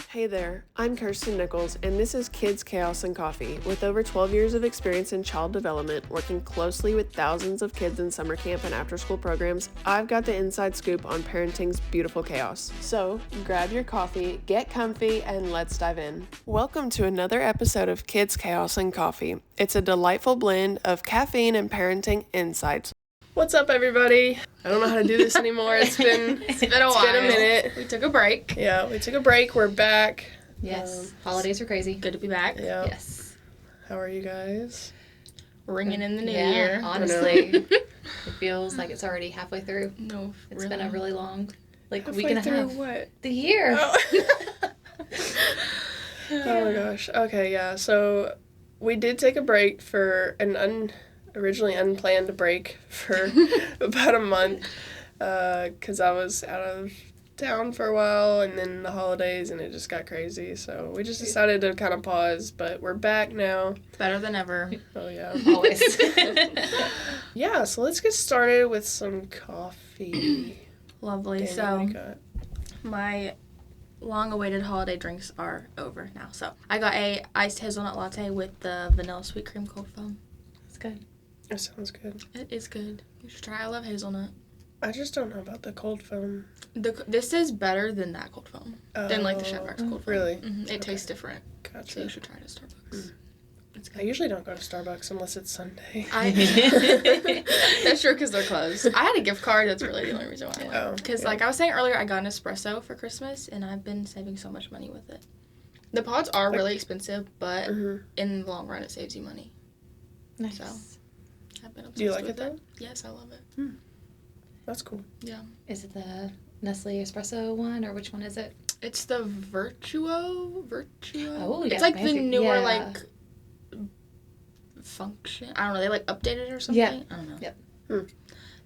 Hey there, I'm Kirsten Nichols, and this is Kids, Chaos, and Coffee. With over 12 years of experience in child development, working closely with thousands of kids in summer camp and after-school programs, I've got the inside scoop on parenting's beautiful chaos. So, grab your coffee, get comfy, and let's dive in. Welcome to another episode of Kids, Chaos, and Coffee. It's a delightful blend of caffeine and parenting insights. What's up, everybody? I don't know how to do this anymore. It's been a while. It's been a minute. We took a break. Yeah, we took a break. We're back. Yes. Holidays are crazy. Good to be back. Yeah. Yes. How are you guys? Ringing in the new year. Honestly. It feels like it's already halfway through. No, It's been a really long, halfway week and a half. What? The year. Oh. Oh my gosh. Okay, yeah. So we did take a break for an originally unplanned break for about a month because I was out of town for a while and then the holidays and it just got crazy. So we just decided to kind of pause, but we're back now. Better than ever. Oh, yeah. Always. Yeah, so let's get started with some coffee. Lovely. Dani, So, what do you got? my long-awaited holiday drinks are over now. So, I got a iced hazelnut latte with the vanilla sweet cream cold foam. It's good. That sounds good. It is good. You should try. I love hazelnut. I just don't know about the cold foam. This is better than that cold foam. Than like the Chevrolet's cold foam. Really? Mm-hmm. It tastes different. Gotcha. So you should try it at Starbucks. It's good. I usually don't go to Starbucks unless it's Sunday. That's true because they're closed. I had a gift card. That's really the only reason why I went. Oh, Because yeah. like I was saying earlier, I got an espresso for Christmas, and I've been saving so much money with it. The pods are really expensive, but in the long run, it saves you money. Nice. So I've been obsessed Do you like with it though? Yes, I love it. That's cool. Yeah. Is it the Nestle espresso one, or which one is it? It's the Virtuo. Oh, yeah. It's like the newer, yeah. like, function. I don't know. They, like, updated it or something. Yeah. I don't know. Yep.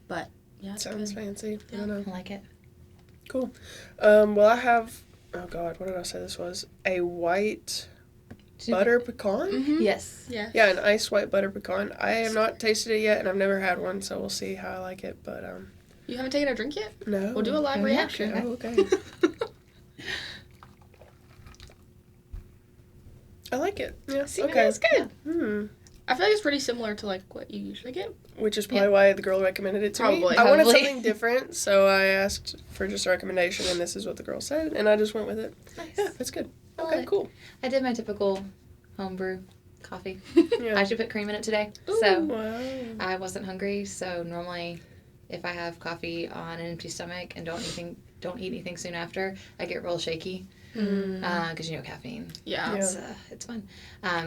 But, yeah, it's Sounds good. fancy. I Yeah. don't know. I like it. Cool. Well, I have, oh God, what did I say this was? A white butter pecan? Mm-hmm. Yes. Yeah. Yeah, an iced white butter pecan. I have not tasted it yet, and I've never had one, so we'll see how I like it, but, You haven't taken a drink yet? no. We'll do a live Oh, yeah. reaction. Oh, okay. I like it. Yeah, See, okay. it's good. I feel like it's pretty similar to, like, what you usually get. Which is probably why the girl recommended it to me. Probably. I wanted Probably. something different, so I asked for just a recommendation, and this is what the girl said, and I just went with it. Nice. Yeah, it's good. I love Okay, it. cool. I did my typical homebrew coffee. Yeah. I actually put cream in it today. Ooh, So wow. I wasn't hungry, so normally if I have coffee on an empty stomach and don't eat anything soon after, I get real shaky because caffeine. Yeah. It's fun.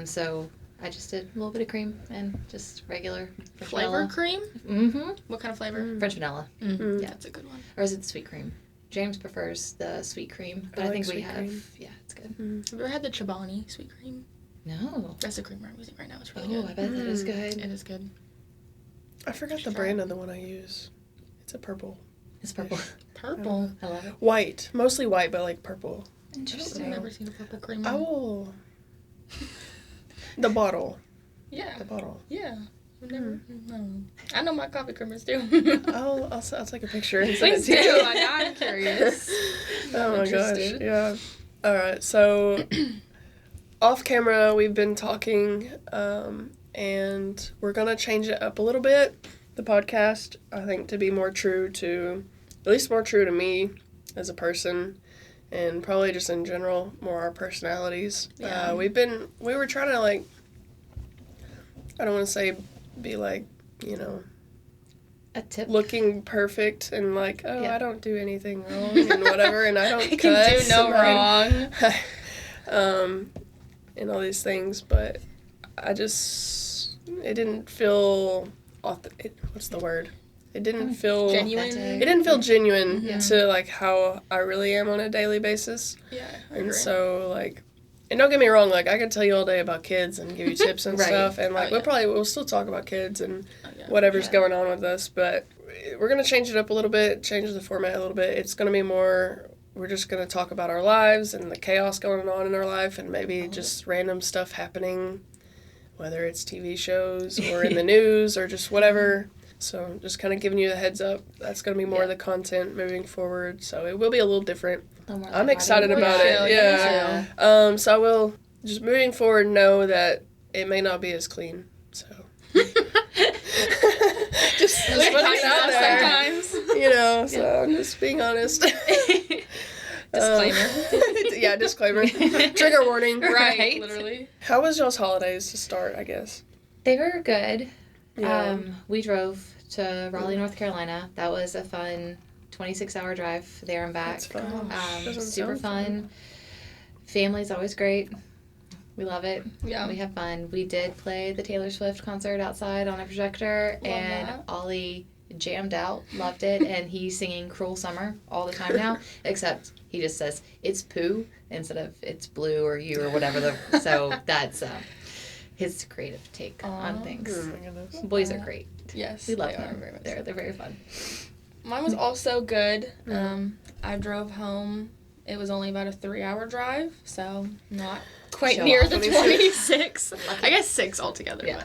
So I just did a little bit of cream and just regular French Flavor vanilla. cream? Mm-hmm. What kind of flavor? French vanilla. Yeah, Yeah. that's a good one. Or is it the sweet cream? James prefers the sweet cream, but I I, like think we sweet have. cream. Yeah, it's good. Have you ever had the Chobani sweet cream? No. That's the creamer I'm using right now. It's really Oh, good. I bet that is good. It is good. I forgot the brand of the one I use. It's a purple. It's purple. Purple. I love it. White. Mostly white, but like purple. I've Interesting. never seen a purple cream. I will... The bottle. Yeah. The bottle. Yeah. I've never. No. I know my coffee creamers too. I'll take a picture and send it Please to do. you. I'm curious. Oh I'm my gosh, interested. yeah. Alright, so off camera we've been talking, and we're gonna change it up a little bit, the podcast, I think, to be more true to me as a person, and probably just in general, more our personalities. Yeah. We were trying to, like, I don't want to say be like, A tip. looking perfect and like, oh, Yeah. I don't do anything wrong and whatever, and I don't I can cuss do no and wrong. and all these things, but it didn't feel what's the word? It didn't feel Genuine. It didn't feel genuine Yeah. to like how I really am on a daily basis, Yeah. I and agree. so like. And don't get me wrong, like, I could tell you all day about kids and give you tips and Right. stuff, and, like, Oh, yeah. we'll still talk about kids and yeah. whatever's Yeah. going on with us, but we're going to change it up a little bit, change the format a little bit. It's going to be more, we're just going to talk about our lives and the chaos going on in our life, and maybe just random stuff happening, whether it's TV shows or in the news or just whatever. So just kind of giving you the heads up. That's going to be more of the content moving forward. So it will be a little different. I'm excited about it. Yeah. So I will, just moving forward, know that it may not be as clean. So. just putting it out there. Sometimes. You know, so I'm just being honest. Disclaimer. Yeah, disclaimer. Trigger warning. Right, literally. How was y'all's holidays to start, I guess? They were good. Yeah. We drove to Raleigh, North Carolina. That was a fun 26-hour drive there and back. That's fun. Super fun. Family's always great. We love it. Yeah. We have fun. We did play the Taylor Swift concert outside on a projector, and Ollie jammed out, loved it, and he's singing Cruel Summer all the time now, except he just says it's poo instead of it's blue or you or whatever. So that's his creative take on things. Oh my goodness. Boys are great. Yes. We love they them. Are very much They're very fun. Mine was also good. I drove home. It was only about a 3-hour drive, so not quite near the 26. I guess 6 altogether. Yeah.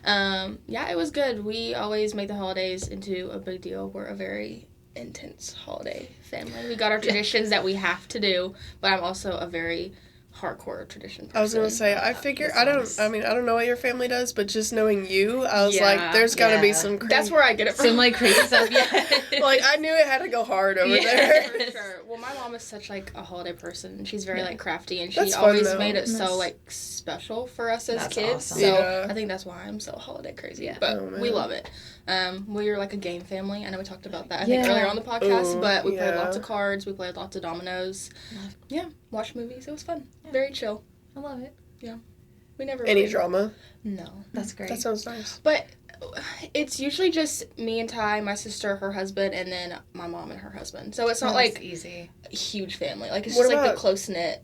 But, yeah, it was good. We always make the holidays into a big deal. We're a very intense holiday family. We got our traditions that we have to do, but I'm also a very hardcore tradition person. I was gonna say, I figure, I don't know what your family does, but just knowing you, I was like, there's gotta be some crazy. That's where I get it from. Some like crazy stuff, yeah. Like, I knew it had to go hard over there. For sure. Well, my mom is such like a holiday person. She's very like crafty, and she That's always fun, made it so like special for us as kids. Awesome. So I think that's why I'm so holiday crazy. Yeah. But we love it. We're like a game family. I know we talked about that I think earlier on the podcast, but we played lots of cards. We played lots of dominoes. Yeah, watched movies. It was fun. Yeah. Very chill. I love it. Yeah. We never Any drama? No. That's great. That sounds nice. But it's usually just me and Ty, my sister, her husband, and then my mom and her husband. So it's not like easy. A huge family. Like it's What just like about- the close knit.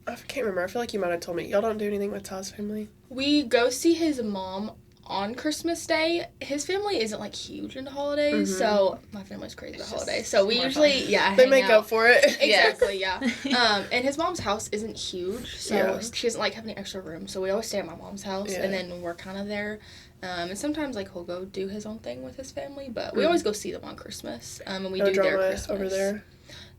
I can't remember. I feel like you might have told me. Y'all don't do anything with Ty's family? We go see his mom on Christmas Day. His family isn't like huge into holidays, so my family's crazy about holidays. So we usually They hang make out. up for it. Exactly, yeah. And his mom's house isn't huge, so she doesn't like have any extra room. So we always stay at my mom's house, and then we're kind of there. And sometimes like he'll go do his own thing with his family, but we always go see them on Christmas. And we No do drama their Christmas over there?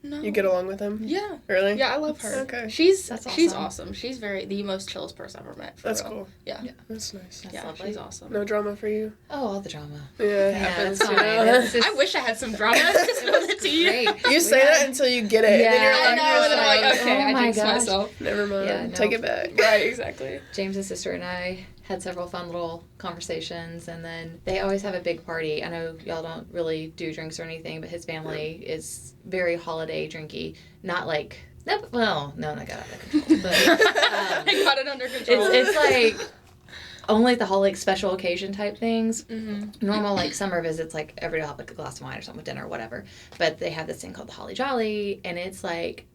No. You get along with them? Yeah. Really? Yeah, I love her. Okay. She's awesome. awesome. She's the most chillest person I've ever met. That's real. cool. Yeah. That's nice. That's Yeah, lovely. she's awesome. No drama for you? Oh, all the drama. Yeah, it happens, it's you fine. know? It's just I wish I had some drama. Just spill it to you. great. You say that until you get it. Yeah, and then you're I like, know, and then I'm like, okay, oh I my jinxed gosh. myself. never mind. Yeah, no. Take it back. Right, exactly. James's sister and I had several fun little conversations, and then they always have a big party. I know y'all don't really do drinks or anything, but his family is very holiday drinky. Not like, no, not got out of control. But I got it under control. it's like only the whole like special occasion type things. Mm-hmm. Normal like summer visits, like everybody will have like a glass of wine or something with dinner or whatever. But they have this thing called the Holly Jolly, and it's like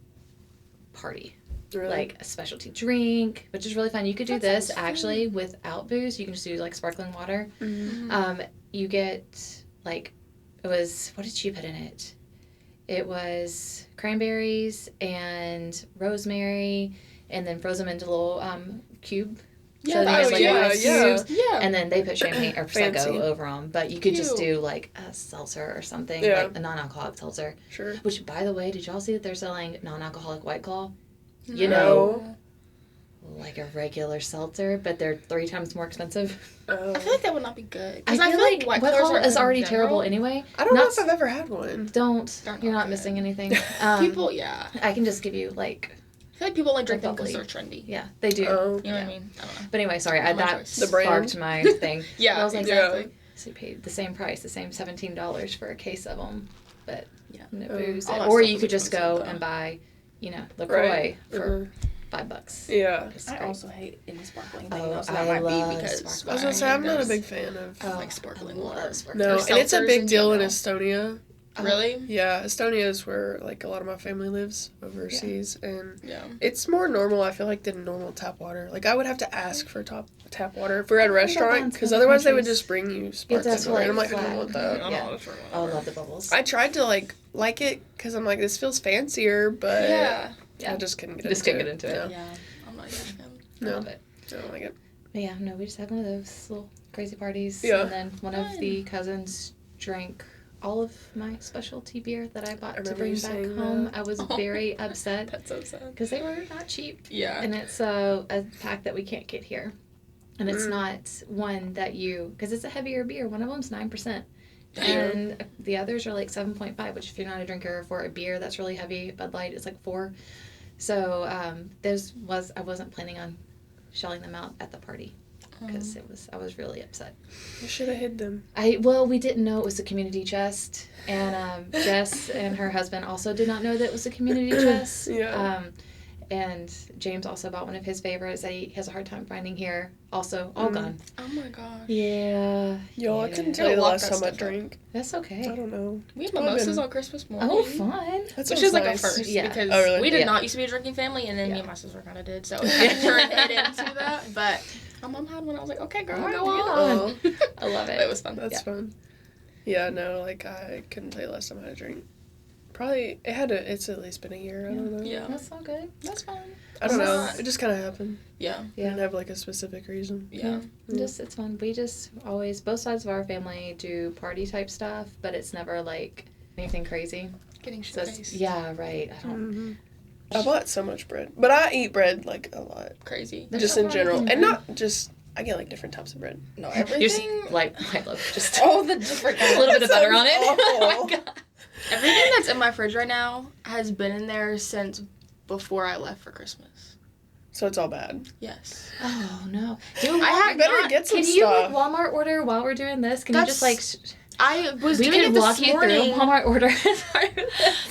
party. Really? Like a specialty drink, which is really fun. You could do That this sounds fun. actually without booze. You can just do like sparkling water. Mm-hmm. You get like, it was, what did she put in it? It was cranberries and rosemary, and then froze them into little cube. Yeah, So they that made, was- like, yeah, ice yeah. cubes, Yeah. and then they put champagne or Fancy. Prosecco over them. But you could just Cute. do like a seltzer or something, Yeah. like a non-alcoholic seltzer. Sure. Which, by the way, did y'all see that they're selling non-alcoholic White Claw? No. You know, like a regular seltzer, but they're 3 times more expensive. Oh. I feel like that would not be good. I 'Cause feel like White Claw is already terrible terrible anyway. I don't know Not if I've ever had one. Don't. They're You're not not good. missing anything. People, yeah. I can just give you like, I feel like people only drink them because bubbly. they're trendy. yeah, they do. Oh. You know what I mean? I don't know. But anyway, sorry, My that choice. The brand. sparked my thing. Yeah, I was like, exactly. so you paid the same price, the same $17 for a case of them, but Yeah. no Oh. booze. All that Or stuff you is could just go expensive, though. and buy, LaCroix Right. for $5. Yeah. It's I great. also hate any sparkling thing, Oh, though, so I that might love be because sparkling. I was gonna say, I'm not a those- big fan of... Oh, like sparkling I love water. sparkling No, Or and it's a seltzers big in deal in general. Estonia. Really? Yeah, Estonia is where, like, a lot of my family lives overseas, and Yeah. it's more normal, I feel like, than normal tap water. Like, I would have to ask for tap water if we're at a I think that restaurant, sounds because good in otherwise they would countries. just bring you It sparkling does feel water, and I'm like like, I don't want that. flat. Yeah. Oh, I love the bubbles. I tried to, like it, because I'm like, this feels fancier, but Yeah. I just couldn't get Just into couldn't it. get into it. No, Yeah. I'm not a huge fan. I no, love it. I don't like it. But yeah, no, we just had one of those little crazy parties. Yeah. And then one of the cousins drank all of my specialty beer that I bought to bring back home. I was very upset. That's so sad. Because they were not cheap. Yeah. And it's a pack that we can't get here. And it's not one that because it's a heavier beer. One of them's 9%. And the others are like 7.5, which if you're not a drinker for a beer that's really heavy, Bud Light is like 4. So I wasn't planning on shelling them out at the party because I was really upset. You should have hid them. We didn't know it was a community chest, and Jess and her husband also did not know that it was a community chest. Yeah. And James also bought one of his favorites that he has a hard time finding here. Also, all gone. Oh my gosh. Yeah. Yo, I couldn't tell you the last time I drank. That's okay. I don't know. We had mimosas on Christmas morning. Oh, fun. Which is like a first. Yeah. Because really? we did not used to be a drinking family, and then me and my sister kind of did. So it kind of turned it into that. But my mom had one. I was like, okay, girl, go on. I love it. It was fun. That's fun. Yeah, no, like, I couldn't tell you the last time I had a drink. Probably, it's at least been a year. I don't know. Yeah. That's all good. That's fine. I don't know. It just kind of happened. Yeah. I didn't have, like, a specific reason. Yeah. It's fun. We just always, both sides of our family do party type stuff, but it's never, like, anything crazy. Getting shit-faced. Yeah, right. I don't... Mm-hmm. I bought so much bread. But I eat bread, like, a lot. Crazy. Just in general. And not just... I get, like, different types of bread. No, everything... You're just, like, I love just... all the different... a little bit of butter on it. Oh my God. Everything that's in my fridge right now has been in there since before I left for Christmas. So it's all bad. Yes. Oh, no. You better get some Can stuff. you, like, Walmart order while we're doing this? Can you just, like... I was we doing could it this walk you morning. through Walmart order.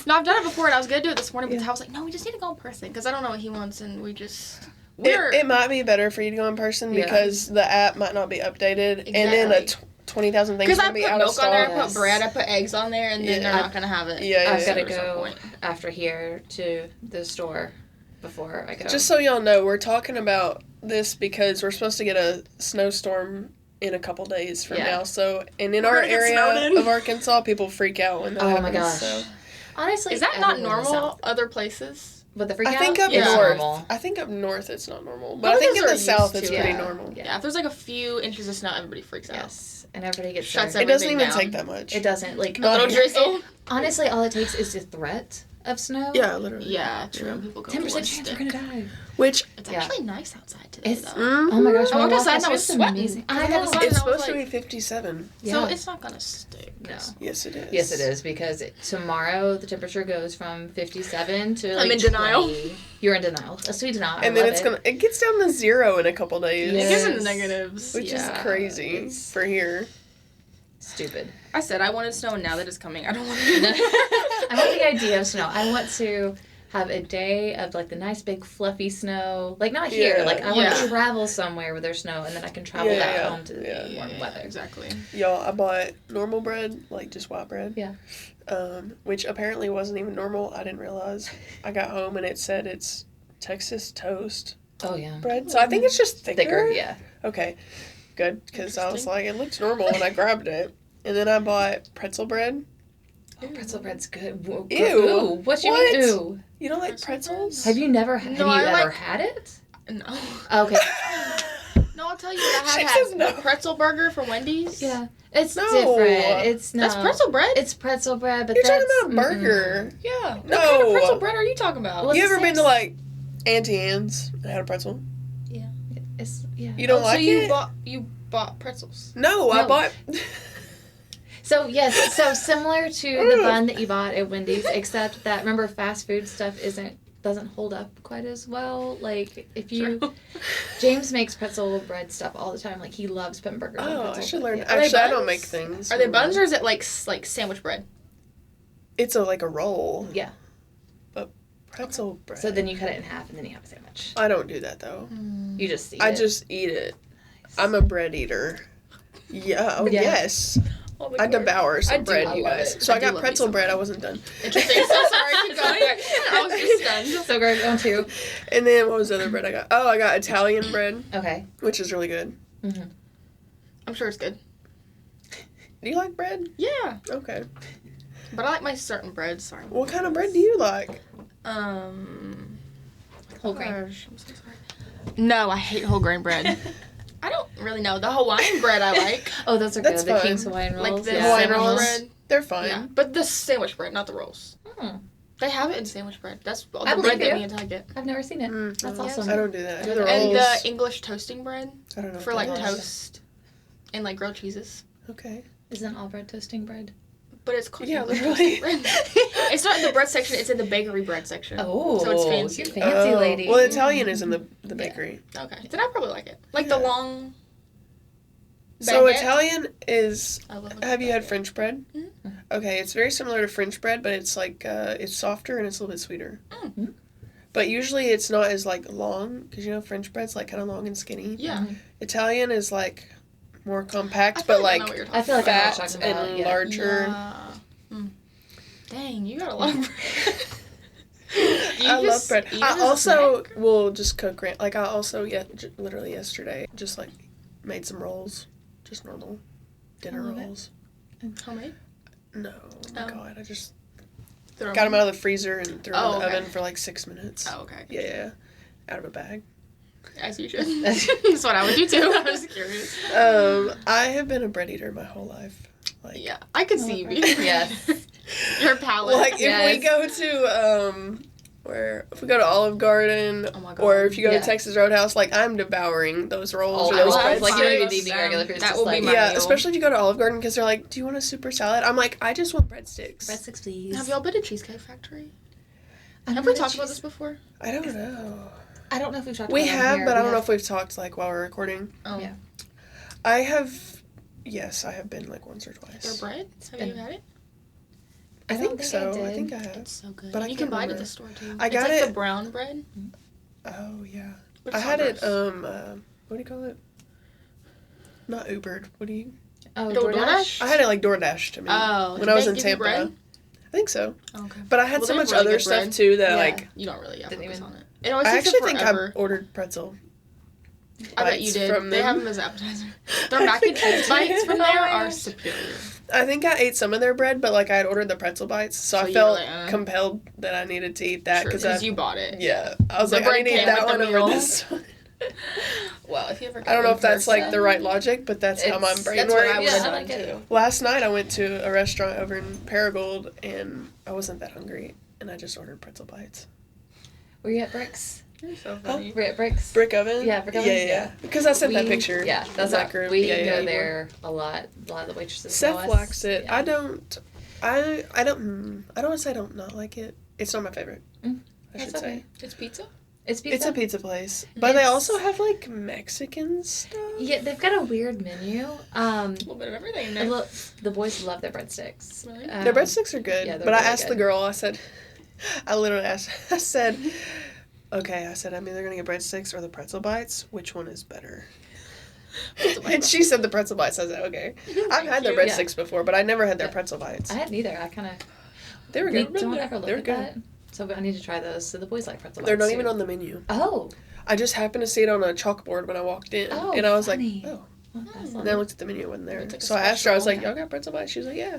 No, I've done it before, and I was going to do it this morning, but I was like, no, we just need to go in person, because I don't know what he wants, and we just... It might be better for you to go in person because the app might not be updated, and then 20,000 things are going to be out of stock. Because I put milk on there, I put bread, I put eggs on there, and then they're not going to have it. Yeah, I've got to go after here to the store before I go. Just so y'all know, we're talking about this because we're supposed to get a snowstorm in a couple days from now. So, and in our area of Arkansas, people freak out when that happens. Oh my gosh. So. Honestly, is that not normal other places? With the freak I out? think up north. Normal. I think up north it's not normal. But I think in the south it's pretty normal. Yeah, if there's like a few inches of snow, everybody freaks out. Yes. And everybody gets shuts there. It doesn't even down. take that much. It doesn't. Like, a little drizzle. Honestly, all it takes is the threat of snow. Yeah, literally. Yeah, true. People go 10% chance we're gonna die. Which it's actually nice outside today, though. Oh my gosh, I walked outside and I was it's sweating. amazing. I know. It's supposed to be 57. So it's not gonna stick. No. Yes, it is. Yes, it is, because tomorrow the temperature goes from 57 to like I'm in denial. 20. You're in denial. A sweet denial. And then it gets down to 0 in a couple days. Yes. It gets into negatives. Which is crazy for here. Stupid. I said I wanted snow, and now that it's coming, I don't want it. I want the idea of snow. I want to have a day of like the nice big fluffy snow. Like not here. Like I want to travel somewhere where there's snow, and then I can travel back home to the warm weather. Exactly. Y'all, I bought normal bread, like just white bread. Yeah. Which apparently wasn't even normal. I didn't realize. I got home and it said it's Texas toast. Oh yeah. Bread. So I think it's just thicker. Yeah. Okay. Good, because I was like, it looks normal when I grabbed it. And then I bought pretzel bread. Oh, pretzel bread's good. Ew. Ooh. What you mean? Ew. You don't like pretzels? Have you never? Have you ever had it? No. Okay. No, I'll tell you what I had. A pretzel burger from Wendy's. Yeah. It's different. It's not. That's pretzel bread? It's pretzel bread, but You're talking about a burger. Yeah. No. What kind of pretzel bread are you talking about? Well, you ever been to like Auntie Anne's and had a pretzel? Yeah. You don't like it? So you bought pretzels? No, I bought... So, yes, so similar to the bun that you bought at Wendy's, except that, remember, fast food stuff doesn't hold up quite as well. Like, if you... True. James makes pretzel bread stuff all the time. Like, he loves putting burgers on pretzel. I should learn. Yeah. Actually, I don't make things. Are they buns or is it like sandwich bread? It's like a roll. Yeah. But pretzel bread. So then you cut it in half and then you have a sandwich. I don't do that, though. You just eat it. I just eat it. Nice. I'm a bread eater. Yeah. Oh, yes. I devour some bread, you guys. So I got pretzel bread. I wasn't done. Interesting. So sorry. Keep going. I was just stunned. So great. On two. And then what was the other bread I got? Oh, I got Italian bread. Okay. Which is really good. Mm-hmm. I'm sure it's good. Do you like bread? Yeah. Okay. But I like my certain bread. Sorry. What kind of bread do you like? Whole grain. I'm so sorry. No, I hate whole grain bread. really know. The Hawaiian bread I like. Oh, those are That's good. The fine. King's Hawaiian rolls. Like the Hawaiian sandwich rolls. bread. They're fine. Yeah, but the sandwich bread, not the rolls. Hmm. They have it in sandwich bread. That's the I bread believe that you. me and Ty get. I've never seen it. That's awesome. I don't do that. I do the rolls. And the English toasting bread I don't know for what like that is. toast and like grilled cheeses. Okay. Isn't all bread toasting bread? But it's called Yeah, English literally. toasting bread. It's not in the bread section. It's in the bakery bread section. Oh, so it's fancy. You're fancy, lady. Well, Italian is in the bakery. Okay, then I probably like it. Like the Yeah. long. So baguette. Italian is. I love a Have you had baguette. French bread? Mm-hmm. Okay, it's very similar to French bread, but it's like it's softer and it's a little bit sweeter. Mm-hmm. But usually it's not as like long because you know French bread's like kind of long and skinny. Yeah. Italian is like more compact, I but feel like I know like what you're talking I feel like I know what fat you're talking about, and yeah. larger. Yeah. Mm. Dang, you got a lot of bread. I love bread. I also will just cook. Like I also literally yesterday just like made some rolls, just normal dinner love it. rolls. Homemade? No, Oh. God, I just Throw got them out of the freezer and threw them in the okay. oven for like 6 minutes. Oh, okay. Yeah, out of a bag. As you should. That's what I would do too. I was curious. I have been a bread eater my whole life. Like, Yeah, I could see you being. Yes. Your palate. like if Yes. we go to if we go to Olive Garden Oh my God. or if you go Yeah. to Texas Roadhouse, like I'm devouring those rolls All or the those rolls, breadsticks. like, you don't even Sticks. need regular food. It's That just will be like, my Yeah, meal. especially if you go to Olive Garden because they're like, "Do you want a super salad?" I'm like, "I just want breadsticks." breadsticks, please. Have y'all been to Cheesecake Factory? I've Have never we talked cheese- about this before? I don't know. I don't know if we've talked We about it on have, here. but I We don't know have- if we've talked like while we're recording. Oh. Yeah. I have. Yes, I have been like once or Their twice. bread? Have you had it? I don't think think so. I did. I think I have. It's so good. But I you can't can buy it at remember. the store too. I got it's like it- the brown bread. Oh yeah. But I it's had not it. gross. What do you call it? Not Ubered. What do you? Oh, DoorDash? I had it like DoorDash to me. Oh, when did I was they in give you Tampa. bread? I think so. Okay. But I had Well, so they have much really other good stuff bread. too that Yeah. like You don't really Didn't focus even- on it. It always I takes actually think forever. I ordered pretzel. I bet you bites did. from They them. have them as appetizer. Their I mac and think I cheese bites did. from Oh there my are gosh. superior. I think I ate some of their bread, but like I had ordered the pretzel bites, so So I you felt were like, compelled that I needed to eat that Because because you bought it. yeah, I was The like I bread need to eat came that with one the over meal. this one. Well, if you ever I don't know go if that's in like the right logic, but that's how my It's- brain That's what I works. would Yeah, have I done like it. too. Last night I went to a restaurant over in Paragould and I wasn't that hungry and I just ordered pretzel bites. Were you at Bricks? You're so funny. We're at Bricks. Brick oven? Yeah, brick oven, Yeah. yeah. Because I sent that We- picture. Yeah, that's that that group. We Yeah, go yeah. there a lot. A lot of the waitresses Seth know us. likes it. Yeah. I don't I don't want to say I don't not like it. It's not my favorite. I That's should say. okay. It's pizza? It's pizza. It's a pizza place. But they It's- also have like Mexican stuff. Yeah, they've got a weird menu. A little bit of everything in I there. lo- the boys love their breadsticks. Really? Their breadsticks are good. yeah, they're but I really asked the good. girl, I literally asked, I said, okay, I said, I'm either going to get breadsticks or the pretzel bites. Which one is better? And she said the pretzel bites. I said, okay. I've had their you. breadsticks before, but I never had their Yeah. pretzel bites. I had neither. I kind of They were we good. don't ever look They were at good. that. So I need to try those. So the boys like pretzel They're bites, not even too. on the menu. Oh. I just happened to see it on a chalkboard when I walked in. Oh, and I was funny. like, oh. Well, that's And not- then I looked at the menu, it wasn't there. It's like a So I asked her, I was like, special. y'all got pretzel bites? She was like, yeah.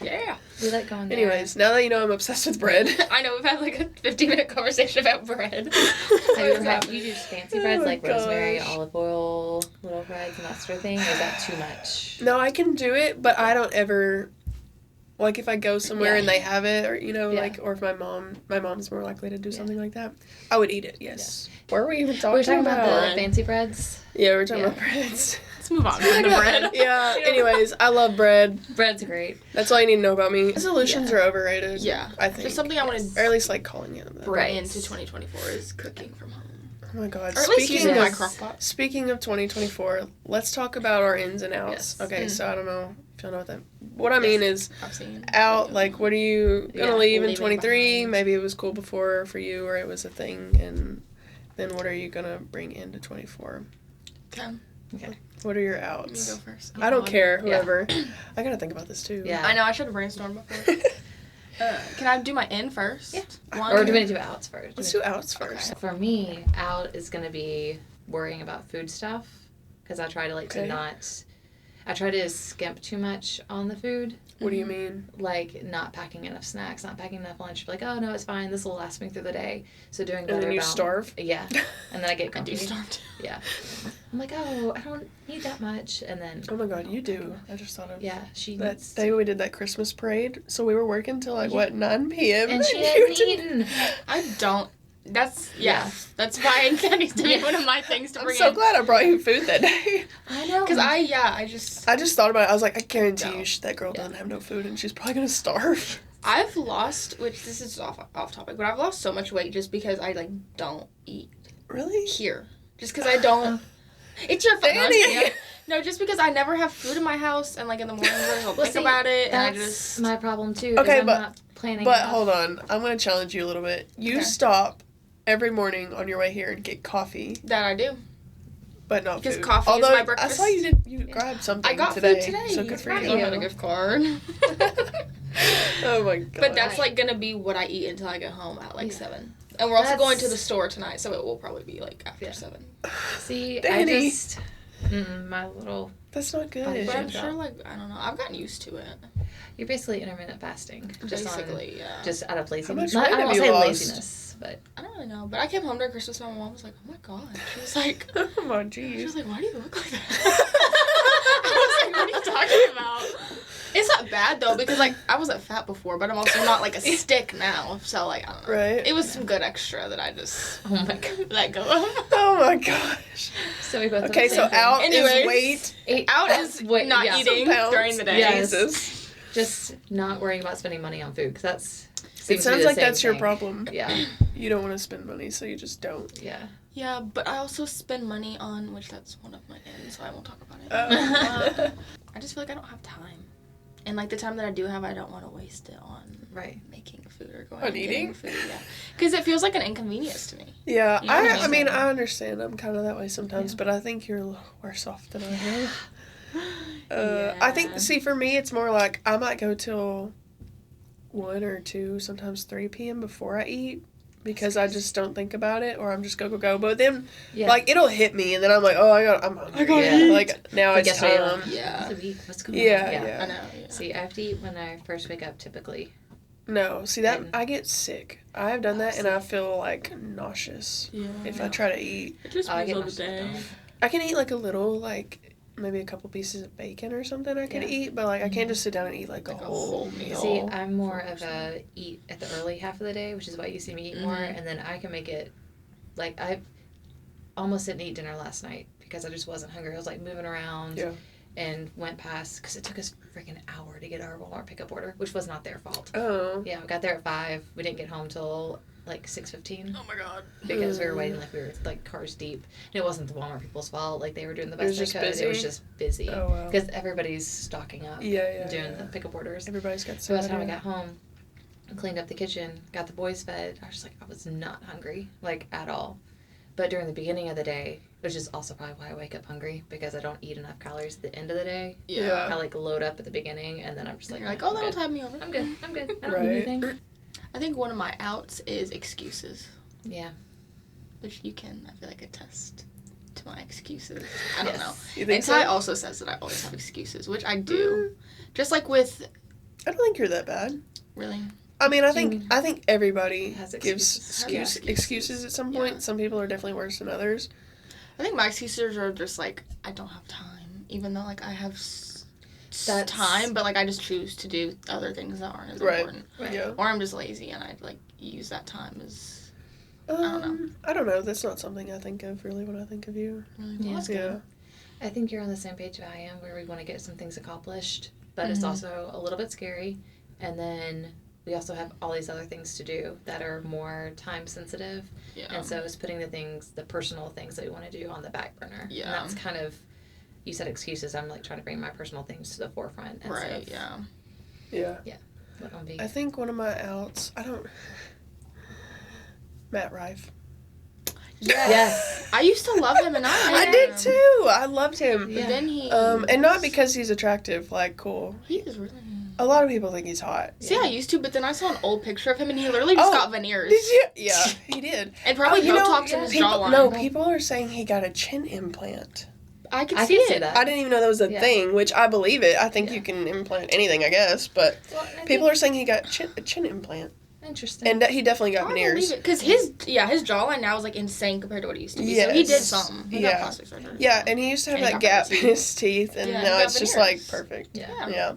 Yeah. we like going there. Anyways, now that you know I'm obsessed with bread. I know, we've had like a 15-minute conversation about bread. Have you ever had, happening? you do fancy Oh breads my like rosemary, gosh. olive oil, little breads, and that sort of thing? Or is that too much? No, I can do it, but I don't ever like if I go somewhere Yeah. and they have it, or you know, Yeah. like, or if my mom's more likely to do something like that, I would eat it. Yes. Where were we even talking, We were talking about the Bread. fancy breads. Yeah, we were talking Yeah. about breads. Let's move on from the bread. Yeah. Anyways, I love bread. Bread's great. That's all you need to know about me. Resolutions are overrated. Yeah. I think. Just something I want to or at least like calling it. That. bring Right. into 2024 is cooking from home. Oh my god. Or at least using my Yes. crock pot. Speaking of 2024, let's talk about our ins and outs. Yes. Okay, Mm. so I don't know if y'all know what that. What I mean is I've seen out. Like, what are you gonna Yeah, leave in leaving 23? behind. Maybe it was cool before for you, or it was a thing, and then what are you gonna bring into 24? Okay. What are your Let me outs? go first. I don't care. Yeah. Whoever. I gotta think about this too. Yeah. I know, I should have brainstormed before. Can I do my in first? Yeah. One. Or do we need to do outs first? Let's do outs first. For me, out is going to be worrying about food stuff because I try to Okay. I try to skimp too much on the food. What do you mean? Like, not packing enough snacks, not packing enough lunch. Like, oh, no, it's fine. This will last me through the day. So doing better. And then you starve? Yeah. And then I get grumpy. I do starve too. Yeah. I'm like, oh, I don't need that much. And then... Oh, my God, you do. I just thought of... Yeah, she that needs... day we did that Christmas parade. So we were working till, like, what, 9 p.m.? And she hadn't eaten. I don't... That's, that's why that needs to be one of my things to bring in. I'm so glad I brought you food that day. I know. Because I just thought about it. I was like, I guarantee you that girl doesn't have no food and she's probably going to starve. I've lost, which this is off topic, but I've lost so much weight just because I, like, don't eat. Really? Here. Just because I don't. It's your fault. Dani. No, just because I never have food in my house and, like, in the mornings I'll think about it and I just... my problem, too. Okay, I'm not planning But enough. hold on. I'm going to challenge you a little bit. You stop every morning on your way here and get coffee. That I do. But not because food. Coffee Although is my breakfast. I saw you grabbed something I got today. food today. So good for I you. had a gift card. Oh my God. But that's like gonna be what I eat until I get home at like 7. And we're also going to the store tonight, so it will probably be like after 7. See, Dani. I just my little... That's not good. But I'm sure, like, I don't know. I've gotten used to it. You're basically intermittent fasting. Basically, yeah. Just out of How laziness. much weight I have won't you say lost? laziness, but... I don't really know. But I came home during Christmas and my mom was like, oh my God. She was like... Oh my She jeez. was like, why do you look like that? I was like, what are you talking about? It's not bad, though, because, like, I wasn't fat before, but I'm also not, like, a stick now. So, like, I don't know. Right. It was some good extra that I just Oh my God. let go of. Oh my gosh. So we both Okay, so out Anyways, is weight. Out is not eating Pounds. during the day. Yes. Jesus. Just not worrying about spending money on food, because that's... It sounds like that's your problem. Yeah. You don't want to spend money, so you just don't. Yeah. Yeah, but I also spend money on, which that's one of my ends, so I won't talk about it. Oh. I just feel like I don't have time. And, like, the time that I do have, I don't want to waste it on making food or going on and getting eating food. Yeah, because it feels like an inconvenience to me. Yeah, You know what I I mean, mean? I understand. I'm kind of that way sometimes, but I think you're a little worse off than I am. I think, see, for me, it's more like I might go till 1 or 2, sometimes 3 p.m. before I eat because I just don't think about it, or I'm just go. But then, like, it'll hit me, and then I'm like, oh, I'm hungry. I gotta eat. Like, now it's time. Yeah. What's going Yeah, on? yeah. I know. Yeah. See, I have to eat when I first wake up, typically. No, see, that I get sick. I have done that, and I feel, like, nauseous if I try to eat. It just I feels get all the nauseous day. I can eat, like, a little, like, maybe a couple pieces of bacon or something I can eat, but, like, I can't just sit down and eat, like a whole meal. See, I'm more of a eat at the early half of the day, which is why you see me eat more, and then I can make it, like, I almost didn't eat dinner last night because I just wasn't hungry. I was, like, moving around and went past, because it took us freaking hour to get our Walmart pickup order, which was not their fault. Oh. Yeah, we got there at 5. We didn't get home till like 6:15. Oh my God. Because we were waiting, like, we were, like, cars deep. And it wasn't the Walmart people's fault. Like, they were doing the best they could. Busy. It was just busy. Oh, wow. Because everybody's stocking up. Doing the pickup orders. Everybody's got So by the time I got home, I cleaned up the kitchen, got the boys fed. I was just like, I was not hungry, like, at all. But during the beginning of the day, which is also probably why I wake up hungry, because I don't eat enough calories at the end of the day. Yeah. I, like, load up at the beginning, and then I'm just like, You're like, oh, that'll tide me over. I'm good. I don't need anything. I think one of my outs is excuses. Yeah. Which you can, I feel like, attest to my excuses. I don't know. You think And so? Ty also says that I always have excuses, which I do. Just like with... I don't think you're that bad. Really? I mean, I think everybody Has gives excuses at some point. Yeah. Some people are definitely worse than others. I think my excuses are just like, I don't have time. Even though, like, I have time, but, like, I just choose to do other things that aren't as important. Right. Yeah. Or I'm just lazy and I, like, use that time as... I don't know. That's not something I think of, really, when I think of you. Really? Yeah. Well, that's good. I think you're on the same page I am, where we want to get some things accomplished, but it's also a little bit scary. And then we also have all these other things to do that are more time sensitive. Yeah. And so it's putting the personal things that we want to do on the back burner. Yeah. And that's kind of, you said excuses, I'm, like, trying to bring my personal things to the forefront. Right, yeah. Yeah. Let them be. I think one of my outs, Matt Rife. Yes. I used to love him and I did too. I loved him. But then he... and not because he's attractive, like, cool. He is really... A lot of people think he's hot. See, I used to, but then I saw an old picture of him and he literally just got veneers. Did you? Yeah, he did. And probably Botox in his jawline. No, people are saying he got a chin implant. I can I see can see it. that. I didn't even know that was a thing, which I believe it. I think Yeah. you can implant anything, I guess. But people are saying he got a chin implant. Interesting. And he definitely got I veneers. believe it. Because his jawline now is, like, insane compared to what he used to be. So he did something. He got plastic surgery. Yeah, and he used to have that gap in his teeth, and now it's just, like, perfect. Yeah.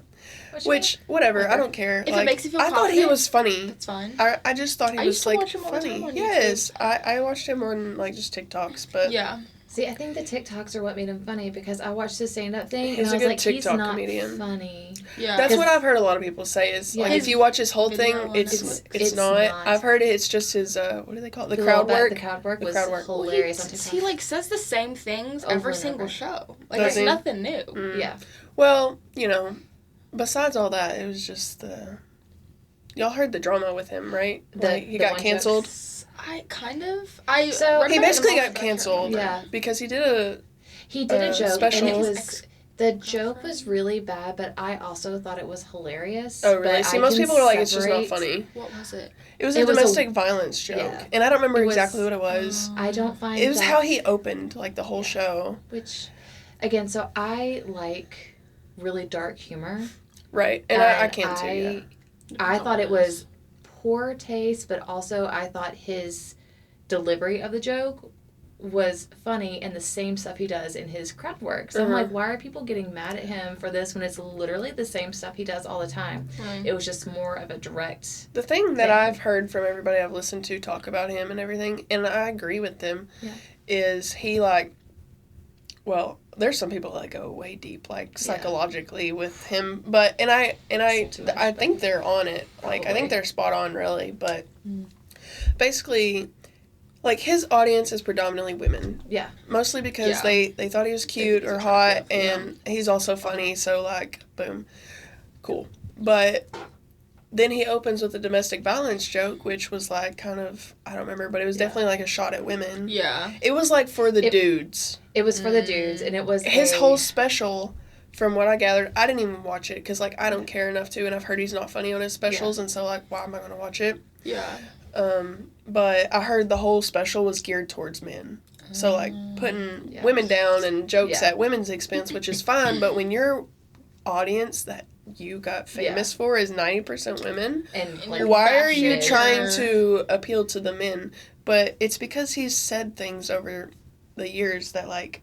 Which, whatever, I don't care. If like, it makes you feel I thought he was funny. It's fine. I just thought he was, used to like, watch him all the funny. time on Yes, I watched him on, like, just TikToks, but... Yeah. See, I think the TikToks are what made him funny because I watched his stand-up thing He's and I a was good like, TikTok he's not comedian. funny. Yeah. That's what I've heard a lot of people say is, like, if you watch his whole thing, it's not. I've heard it's just his, what do they call it? The crowd work? The crowd work was hilarious on TikTok. He, like, says the same things every single show. Like, Does it's he? nothing new. Yeah. Well, you know, besides all that, it was just the... Y'all heard the drama with him, right? He got canceled. I kind of. He basically got canceled. Because he did a joke. Special. And the joke was really bad, but I also thought it was hilarious. Oh, really? See, most people are like, it's just not funny. What was it? It was a domestic violence joke. Yeah. And I don't remember exactly what it was. I don't find it was how he opened, like, the whole show. Which, again, so I like really dark humor. Right. And I can too, yeah. I thought it was poor taste, but also I thought his delivery of the joke was funny and the same stuff he does in his crowd work. So I'm like, why are people getting mad at him for this when it's literally the same stuff he does all the time? It was just more of a direct The thing that I've heard from everybody I've listened to talk about him and everything, and I agree with them, is he, like, well, there's some people that go way deep, like, psychologically with him, but, and I think they're on it. Like, I think they're spot on, really, but basically, like, his audience is predominantly women. Yeah. Mostly because they thought he was cute or hot, and he's also funny, so, like, boom. Cool. But then he opens with a domestic violence joke, which was, like, kind of, I don't remember, but it was definitely, like, a shot at women. Yeah. It was, like, for the dudes. It was for the dudes, and it was his whole special, from what I gathered, I didn't even watch it, because, like, I don't care enough to, and I've heard he's not funny on his specials, and so, like, why am I going to watch it? Yeah. But I heard the whole special was geared towards men. So, like, putting women down and jokes at women's expense, which is fine, but when your audience that you got famous for is 90% women, and like, why are you trying to appeal to the men? But it's because he's said things over the years that, like,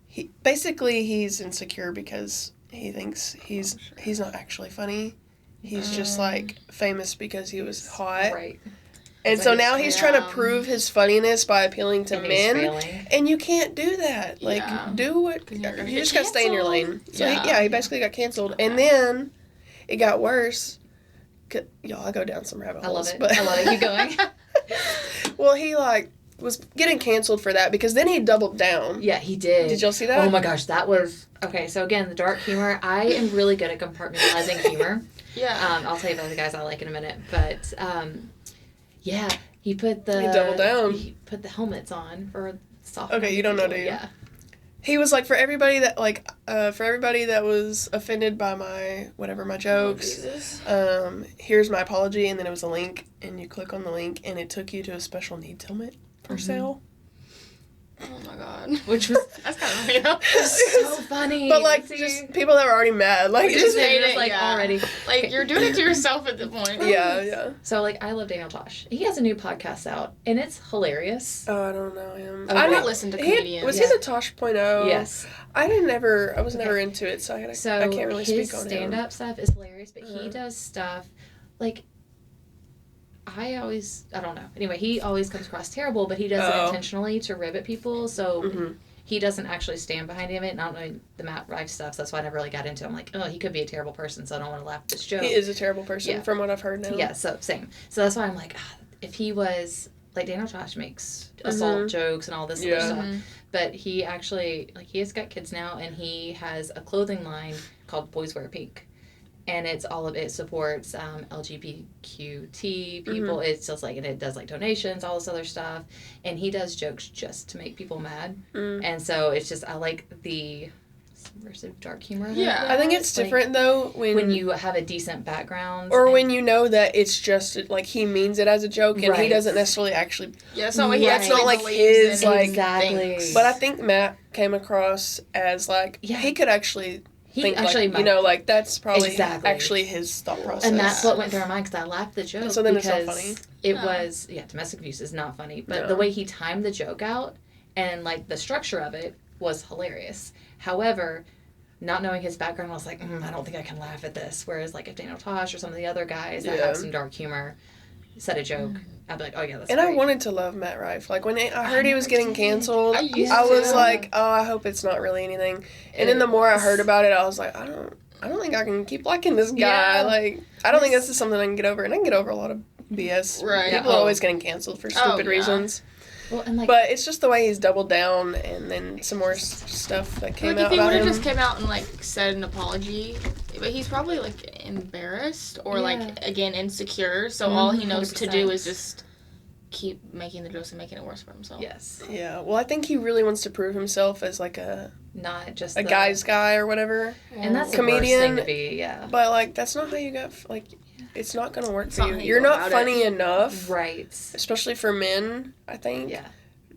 he's insecure because he thinks he's not actually funny. He's just, like, famous because he was hot. Right. And so now he's trying to prove his funniness by appealing to men. And you can't do that. Like, do what... You just got to stay in your lane. So, he basically got canceled. And then it got worse. Y'all, I go down some rabbit holes. I love it. Keep going. Well, he, like, was getting canceled for that because then he doubled down. Yeah, he did. Did y'all see that? Oh, my gosh. That was... Okay, so, again, the dark humor. I am really good at compartmentalizing humor. Yeah. I'll tell you about the guys I like in a minute. But... yeah, he doubled down. He put the helmets on for soft. Okay, you don't know, do you? Yeah. He was like, for everybody that was offended by my jokes, here's my apology, and then it was a link, and you click on the link, and it took you to a special needs helmet for sale. Oh my god. Which was that's kind of weird. so funny. But like just people that were already mad. Like just made it like already. Like you're doing it to yourself at the point. Yeah. So like I love Daniel Tosh. He has a new podcast out and it's hilarious. Oh, I don't know him. I don't listen to comedians. Was he the Tosh.0? Yes. I was never into it, so I can't really speak on him. His stand-up stuff is hilarious, but he does stuff like I don't know. Anyway, he always comes across terrible, but he does it intentionally to rib at people, so he doesn't actually stand behind him. And I don't know the Matt Rife stuff, so that's why I never really got into it. I'm like, oh, he could be a terrible person, so I don't want to laugh at this joke. He is a terrible person, from what I've heard now. Yeah, so same. So that's why I'm like, if he was, like Daniel Tosh makes assault jokes and all this other stuff, but he actually, like he has got kids now, and he has a clothing line called Boys Wear Pink. And it supports LGBTQ people. It's just like, and it does like donations, all this other stuff. And he does jokes just to make people mad. And so it's just, I like the subversive dark humor. Yeah. I think it's different, though, when you have a decent background. Or when you know that it's just, like, he means it as a joke, and he doesn't necessarily actually... Yeah, it's not like he That's not, like, his, like... Exactly. But I think Matt came across as, like, he could actually... think, actually like, you know, like, that's probably Exactly. actually his thought process. And that's what went through our mind, because I laughed the joke. So then it's not funny. It was, domestic abuse is not funny. But the way he timed the joke out and, like, the structure of it was hilarious. However, not knowing his background, I was like, I don't think I can laugh at this. Whereas, like, if Daniel Tosh or some of the other guys that have some dark humor said a joke, I'd be like, oh, yeah, that's great. I wanted to love Matt Rife. Like, when I heard he was getting canceled, I was like, oh, I hope it's not really anything. And then the more I heard about it, I was like, I don't think I can keep liking this guy. Yeah. Like, I don't think this is something I can get over. And I can get over a lot of BS. Right. People are always getting canceled for stupid reasons. Well, and like, but it's just the way he's doubled down, and then some more stuff that came out about him. If he would have just came out and, like, said an apology, but he's probably, like, embarrassed or, like, again, insecure, so all he knows 100%. To do is just keep making the jokes and making it worse for himself. Yes. Yeah, well, I think he really wants to prove himself as, like, not just a guy's guy or whatever. And that's comedian, the worst thing to be, yeah. But, like, that's not how you got, like, it's not going to work for you. You're not funny enough. Right. Especially for men, I think. Yeah.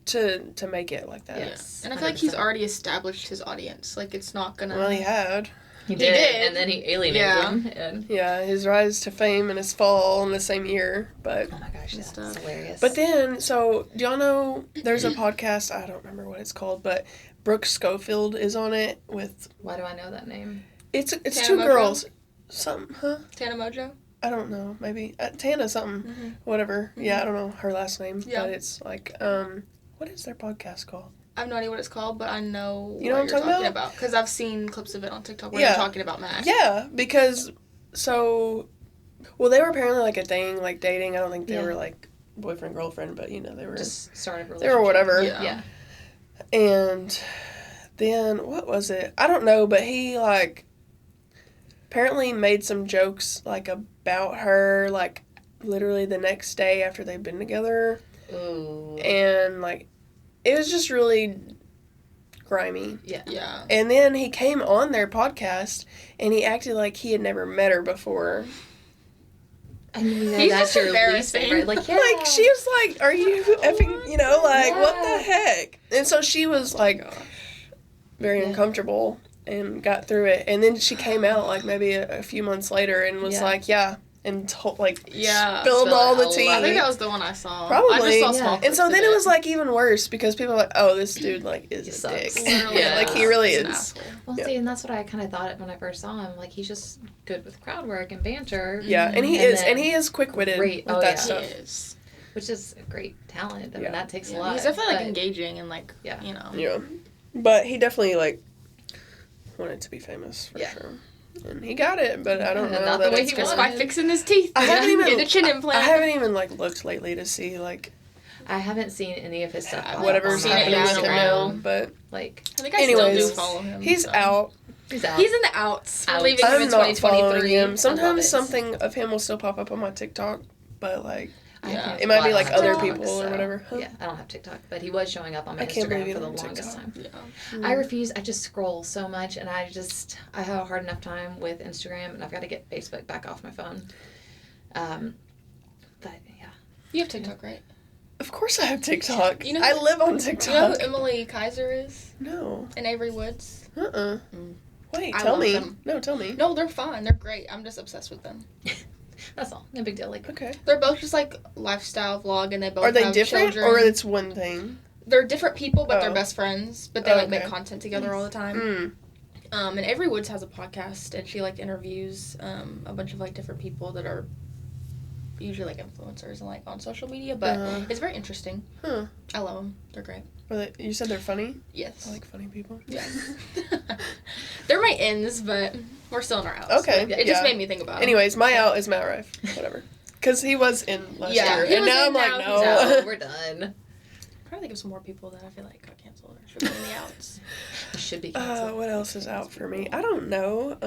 To make it like that. Yes. And I feel like he's already established his audience. Like, it's not gonna... Well, he had. He did. And then he alienated him. And... Yeah, his rise to fame and his fall in the same year. But... Oh my gosh, that's hilarious. But then, so, do y'all know, there's a podcast, I don't remember what it's called, but Brooke Schofield is on it with... Why do I know that name? It's two girls. Something, huh? Tana Mojo? I don't know, maybe. Tana something. Whatever. Yeah, I don't know her last name. Yeah. But it's like, what is their podcast called? I have no idea what it's called, but I know what you're talking about. Because I've seen clips of it on TikTok where they're talking about Matt. Yeah, because, so, well, they were apparently, like, a thing, like, dating. I don't think they were, like, boyfriend, girlfriend, but, you know, they were... Just started a relationship. They were whatever. Yeah. And then, what was it? I don't know, but he, like, apparently made some jokes, like, about her, like, literally the next day after they'd been together. Ooh. And, like, it was just really grimy. Yeah. And then he came on their podcast, and he acted like he had never met her before. I mean, that's your least favorite. Like, yeah. Like, she was like, are you effing, you know, like, what the heck? And so she was, like, very uncomfortable and got through it. And then she came out, like, maybe a few months later and was like, and spilled all the tea. I think that was the one I saw. Probably. I just saw small and so then it was, like, even worse because people were like, oh, this dude, like, is a dick. Like, he really is. Well, see, and that's what I kind of thought when I first saw him. Like, he's just good with crowd work and banter. Yeah, and he is quick-witted with that stuff. He is. Which is a great talent. I mean, that takes a lot. He's definitely, like, engaging and, like, you know. Yeah. But he definitely, like, wanted to be famous, for sure. And he got it, but I don't know not that the way it's he just by fixing his teeth. I haven't even get a chin implant. I haven't even like looked lately to see like. I haven't seen any of his stuff. Whatever's happening with him now, but like. I think I still do follow him. He's out. He's out. He's in the outs. We're leaving I'm him in not 2023. following him. Sometimes something of him will still pop up on my TikTok, but like. Yeah. It might be like other people or whatever. Huh? Yeah, I don't have TikTok, but he was showing up on my Instagram for the longest time. Yeah. I refuse. I just scroll so much, and I have a hard enough time with Instagram, and I've got to get Facebook back off my phone. But yeah. You have TikTok, right? Of course I have TikTok. You know I live on TikTok. You know who Emily Kaiser is? No. And Avery Woods? Wait, tell me. Them. No, tell me. No, they're fine. They're great. I'm just obsessed with them. That's all. No big deal. Like, okay. They're both just like lifestyle vlog, and they both are they have different children. or it's one thing? They're different people, but they're best friends. But they like make content together all the time. And Avery Woods has a podcast, and she like interviews a bunch of like different people that are usually like influencers and like on social media. But it's very interesting. I love them. They're great. You said they're funny? Yes. I like funny people. Yes. They're my ins, but we're still in our outs. Okay. It just made me think about it. Anyways, my out is Matt Rife. Whatever. Because he was in last year. And now I'm like, no. We're done. I'm trying to think of some more people that I feel like got canceled or should be in the outs. Should be canceled. What else is out for me? I don't know.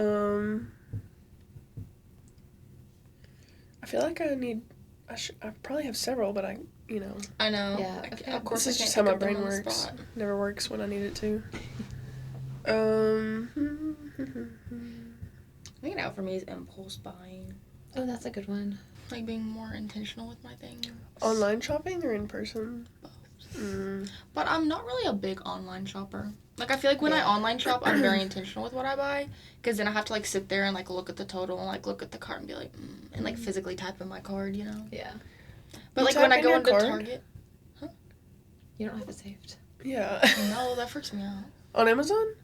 I feel like I probably have several, but I know. I know. Yeah. Of course, this is just how my brain works. Never works when I need it to. I think an out for me is impulse buying. Oh, that's a good one. Like being more intentional with my things. Online shopping or in person? Both. But I'm not really a big online shopper. Like, I feel like when I online shop, I'm very intentional with what I buy. Because then I have to, like, sit there and, like, look at the total and, like, look at the cart and be like, and, like, physically type in my card, you know? Yeah. But, like, when I go into Target. You don't have it saved. Yeah. No, that freaks me out. On Amazon?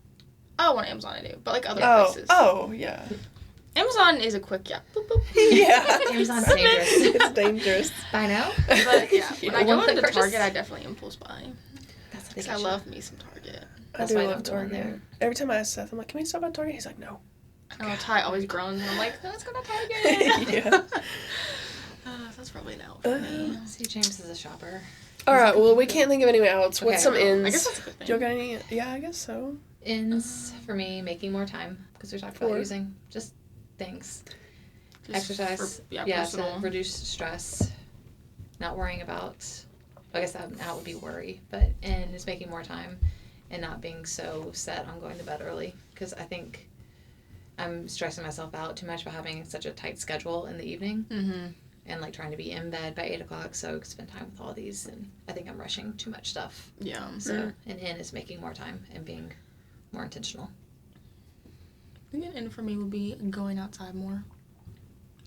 Oh, on Amazon I do. But, like, other places. Oh, yeah. Amazon is a quick, boop, boop. Yeah. Amazon's dangerous. It's dangerous. Buy now? But, yeah, when I go One-click into purchase? Target, I definitely impulse buy. That's a Because I love me some Target. That's I why do I love don't go in Target. there. Every time I ask Seth, I'm like, can we stop at Target? He's like, no. Oh, Ty always groans, and I'm like, let's go to Target. Yeah. That's probably an out for me. See, James is a shopper. All right, well, we can't think of anyone else. Okay, What's some ins? I guess that's a good thing. You got any? Yeah, I guess so. Ins for me, making more time. Because we talked about using just things. Just Exercise. for, To personal. reduce stress. Not worrying about, I guess that would be worry. But, and just making more time. And not being so set on going to bed early. Because I think I'm stressing myself out too much by having such a tight schedule in the evening. Mm-hmm. And like trying to be in bed by 8 o'clock so I could spend time with all these. And I think I'm rushing too much stuff. Yeah. So an in is making more time and being more intentional. I think an in for me would be going outside more.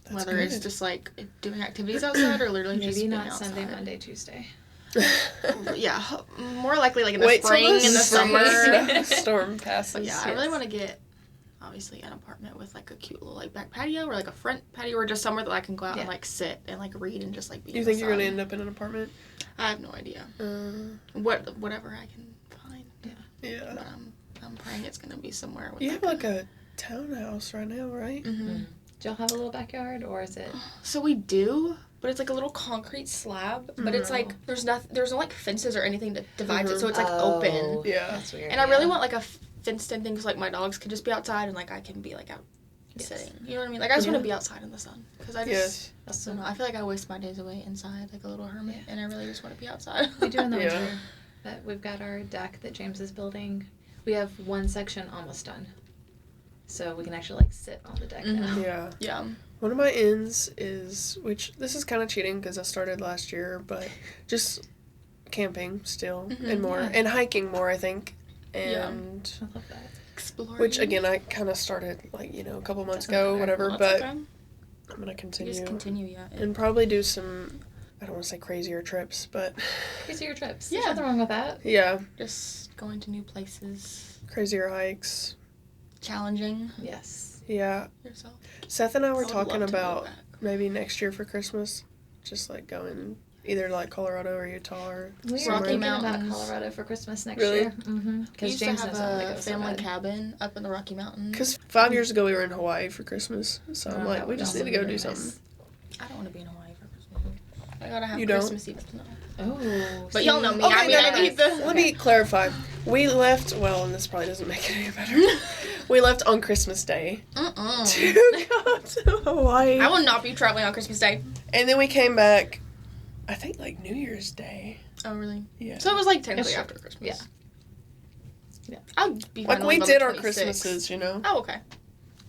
That's Whether good. it's just like doing activities outside or literally just Maybe being not outside. Sunday, Monday, Tuesday. Yeah, more likely like in the Wait till spring, in the spring summer. storm passes. But yeah, I really want to get obviously an apartment with like a cute little like back patio or like a front patio or just somewhere that I can go out and like sit and like read and just like be. You think you're gonna end up in an apartment? I have no idea. Whatever I can find. Yeah. But I'm praying it's gonna be somewhere. With You have like a townhouse right now, right? Mm-hmm. Do y'all have a little backyard or is it? So we do, but it's like a little concrete slab. But it's like there's no like fences or anything that divides it, so it's like open. Yeah. That's weird. And I really want like a fenced in thing because like my dogs could just be outside and like I can be like out sitting. You know what I mean? Like I just want to be outside in the sun because I just I don't know. I feel like I waste my days away inside like a little hermit, and I really just want to be outside. We do in the winter, but we've got our deck that James is building. We have one section almost done, so we can actually like sit on the deck now. Yeah. Yeah. One of my ins is, which this is kind of cheating because I started last year, but just camping still and more and hiking more, I think. And I love that. Exploring. which again I kind of started like a couple months ago, whatever. Well, but okay. I'm gonna continue. Just continue, yeah. And probably do some. I don't want to say crazier trips, but Crazier trips. Yeah. There's nothing wrong with that. yeah, Just going to new places, crazier hikes. challenging Yes. Yeah, yourself. Seth and I were I would love talking to go about back. maybe next year for Christmas, just like going either like Colorado or Utah or We were somewhere. thinking about Mountains. Colorado for Christmas next Really? year. Mm-hmm. We Because used James to knows have I want to a go so family bad. cabin up in the Rocky Mountains. Because 5 years ago we were in Hawaii for Christmas, so I'm Oh, like, that we would just also need to go be do nice. something. I don't want to be in Hawaii for Christmas. I gotta have You don't? Christmas Eve. No. Oh. But y'all know me. Okay, I mean, no, I need the. Let me clarify. We left. Well, and this probably doesn't make it any better. We left on Christmas Day to go to Hawaii, I will not be traveling on Christmas Day. and then we came back. I think like New Year's Day. Oh, really? Yeah. So it was like technically Sure. after Christmas. Yeah. Yeah. I'd be Like fine to we leave on did the our 26th. Christmases, Oh, okay.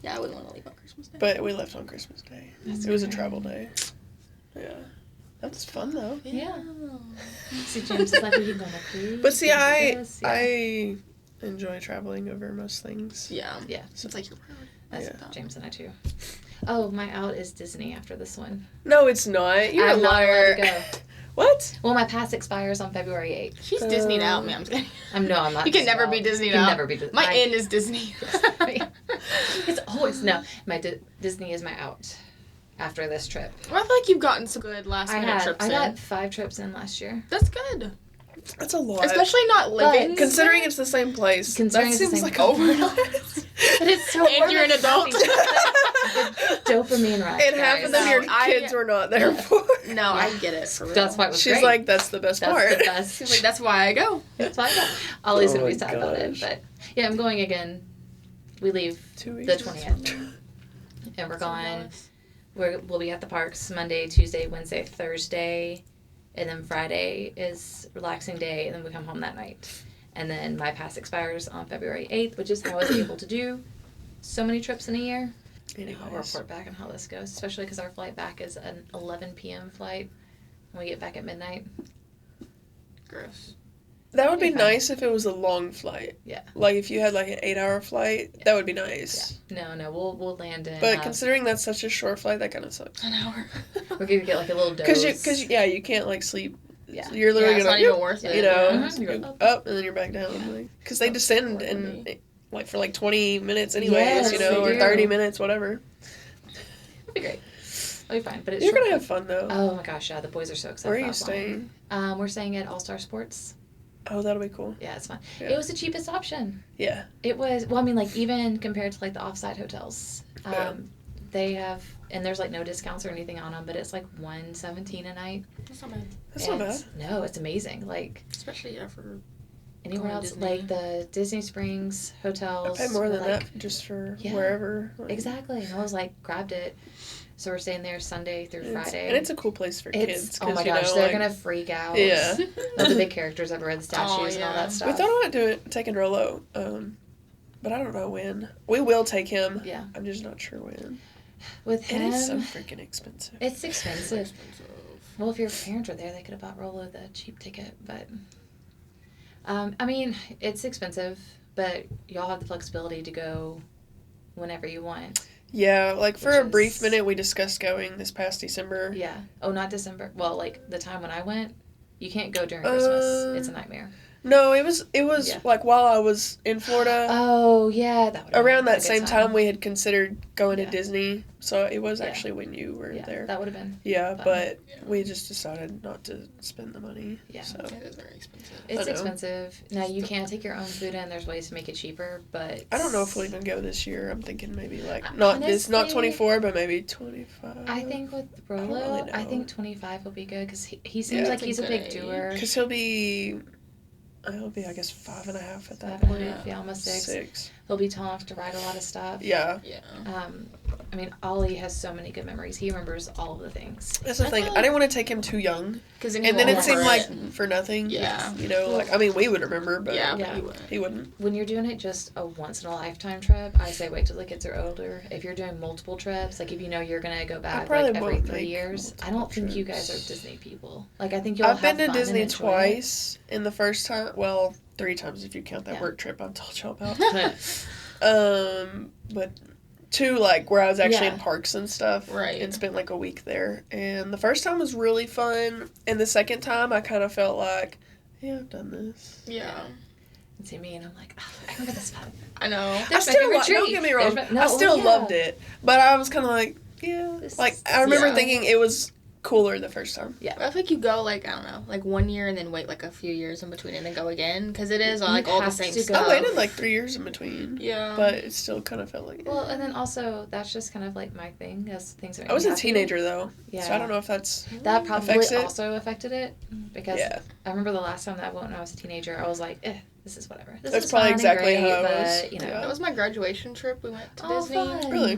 Yeah, I wouldn't want to leave on Christmas Day. but we left on Christmas Day. That's It was a okay. travel day. Yeah, that's fun though. Yeah. See, James is like, we can go on a cruise. But see, we can do this. Yeah. I enjoy traveling over most things. Yeah. Yeah. It's like your priority. That's James and I too. Oh, my out is Disney after this one. No, it's not. You're a I'm not allowed liar. to go. What? Well, my pass expires on February 8th. She's Disneyed out, man. I'm just kidding. I'm not. You can never be Disneyed You can out. never be Disney. My in is Disney. It's always no. My Disney is my out after this trip. Well, I feel like you've gotten some good last minute trips I in. got 5 trips in last year. That's good. That's a lot. Especially not living. Considering it's the same place. Considering that it's the seems same like overnight. But it's so And you're an worth adult. the dopamine rush. And half of them No, your I- kids were not there for. No, I get it. For real. That's why it was She's great. like, that's the best That's part. the best. She's like, that's why I go. That's why I go. Ollie's gonna Oh be my sad about it, gosh. but yeah, I'm going again. We leave 2 the weeks. 20th, and we're going. We'll be at the parks Monday, Tuesday, Wednesday, Thursday, and then Friday is relaxing day, and then we come home that night. And then my pass expires on February 8th, which is how I was able to do so many trips in a year. I'll report back on how this goes, especially because our flight back is an 11 p.m. flight. And we get back at midnight. Gross. That would be nice if it was a long flight. Yeah. Like, if you had, like, an 8-hour flight, that would be nice. Yeah. No, we'll land in... But considering that's such a short flight, that kind of sucks. An hour. We're going to get, like, a little dose. Because you can't, like, sleep. Yeah. You're literally it's going not even worth it. You know, Mm-hmm. you go up, and then you're back down. Because they descend in, like, for, like, 20 minutes anyways, Yes, you know, or 30 minutes, whatever. It'll be great. It'll be fine. But it's You're going to have fun, though. Oh, my gosh, yeah. The boys are so excited. Where are you staying? We're staying at All Star Sports. Oh, that'll be cool. Yeah, it's fun. Yeah. It was the cheapest option. Yeah. It was, well, I mean, like, even compared to, like, the offsite hotels. They have, and there's, like, no discounts or anything on them, but it's, like, $117 a night. That's not bad. That's not bad. No, it's amazing. Like, Especially, for anywhere else, Disney. like the Disney Springs hotels. I pay more than like, that just for Yeah. wherever. Like, Exactly. And I was like, grabbed it. So we're staying there Sunday through Friday. And it's a cool place for kids. Oh my you gosh, know, they're like, going to freak out. Yeah. All the big characters everywhere, the statues and all that We stuff. thought about taking Rolo, but I don't know when. We will take him. Yeah. I'm just not sure when. With him, And it's so freaking expensive. it's expensive. Well, if your parents were there, they could have bought Rolo the cheap ticket. But, I mean, it's expensive, but y'all have the flexibility to go whenever you want. Yeah, like for Which a brief is- minute, we discussed going this past December. Yeah. Oh, not December. Well, like the time when I went, you can't go during Christmas. It's a nightmare. No, it was Yeah. like while I was in Florida. Oh, yeah. That Around that same time, we had considered going to Yeah. Disney, so it was Yeah. actually when you were Yeah, there. that would have been. Yeah, fun. but we just decided not to spend the money. Yeah. So. It is very expensive. It's I know. expensive. Now, you can take your own food in. There's ways to make it cheaper, but... I don't know if we'll even go this year. I'm thinking maybe like Honestly, not 24, but maybe 25. I think with don't Rolo, really I know. think 25 will be good because he seems Yeah. like he's a big That's a good doer. Because he'll be, I guess 5.5 at that 5 point. and a half, yeah, almost 6. 6. He'll be tall enough to ride a lot of stuff. Yeah. Yeah. I mean, Ollie has so many good memories. He remembers all of the things. That's the thing. I didn't want to take him too young. Because And then it seemed like for nothing. Yeah. You know, like, I mean, we would remember, but Yeah, Yeah. but he wouldn't. he wouldn't. When you're doing it just a once-in-a-lifetime trip, I say wait till the kids are older. If you're doing multiple trips, like if you know you're going to go back probably like every won't 3 make years, I multiple don't think you guys trips. are Disney people. Like, I think you'll I've been to have fun Disney and enjoy it. twice. In the first time, well, 3 times if you count that Yeah. work trip I told you about. But 2, like, where I was actually Yeah. in parks and stuff. Right. And spent, like, a week there. And the first time was really fun. And the second time, I kind of felt like, yeah, I've done this. Yeah. And see me, and I'm like, oh, I remember this fun. I know. I There's my still, favorite don't treat. get me wrong, There's my- I no, still yeah. loved it. But I was kind of like, yeah. This Like, is- I remember yeah. thinking it was cooler the first time. I feel like you go, like, I don't know, like 1 year and then wait, like, a few years in between and then go again. Because it is, like, You all the have same to go. stuff. I waited, like, 3 years in between. Yeah. But it still kind of felt like, Well, and then also, that's just kind of like my thing, as things that make I was me a happy. teenager, though. Yeah. So I don't know if that's... That probably Affects it? also affected it, because Yeah. I remember the last time that I went when I was a teenager, I was like, this is whatever. This That's is probably fun and exactly great, how it was. but, you know. Yeah. That was my graduation trip. We went to Oh, Disney. fun. Really?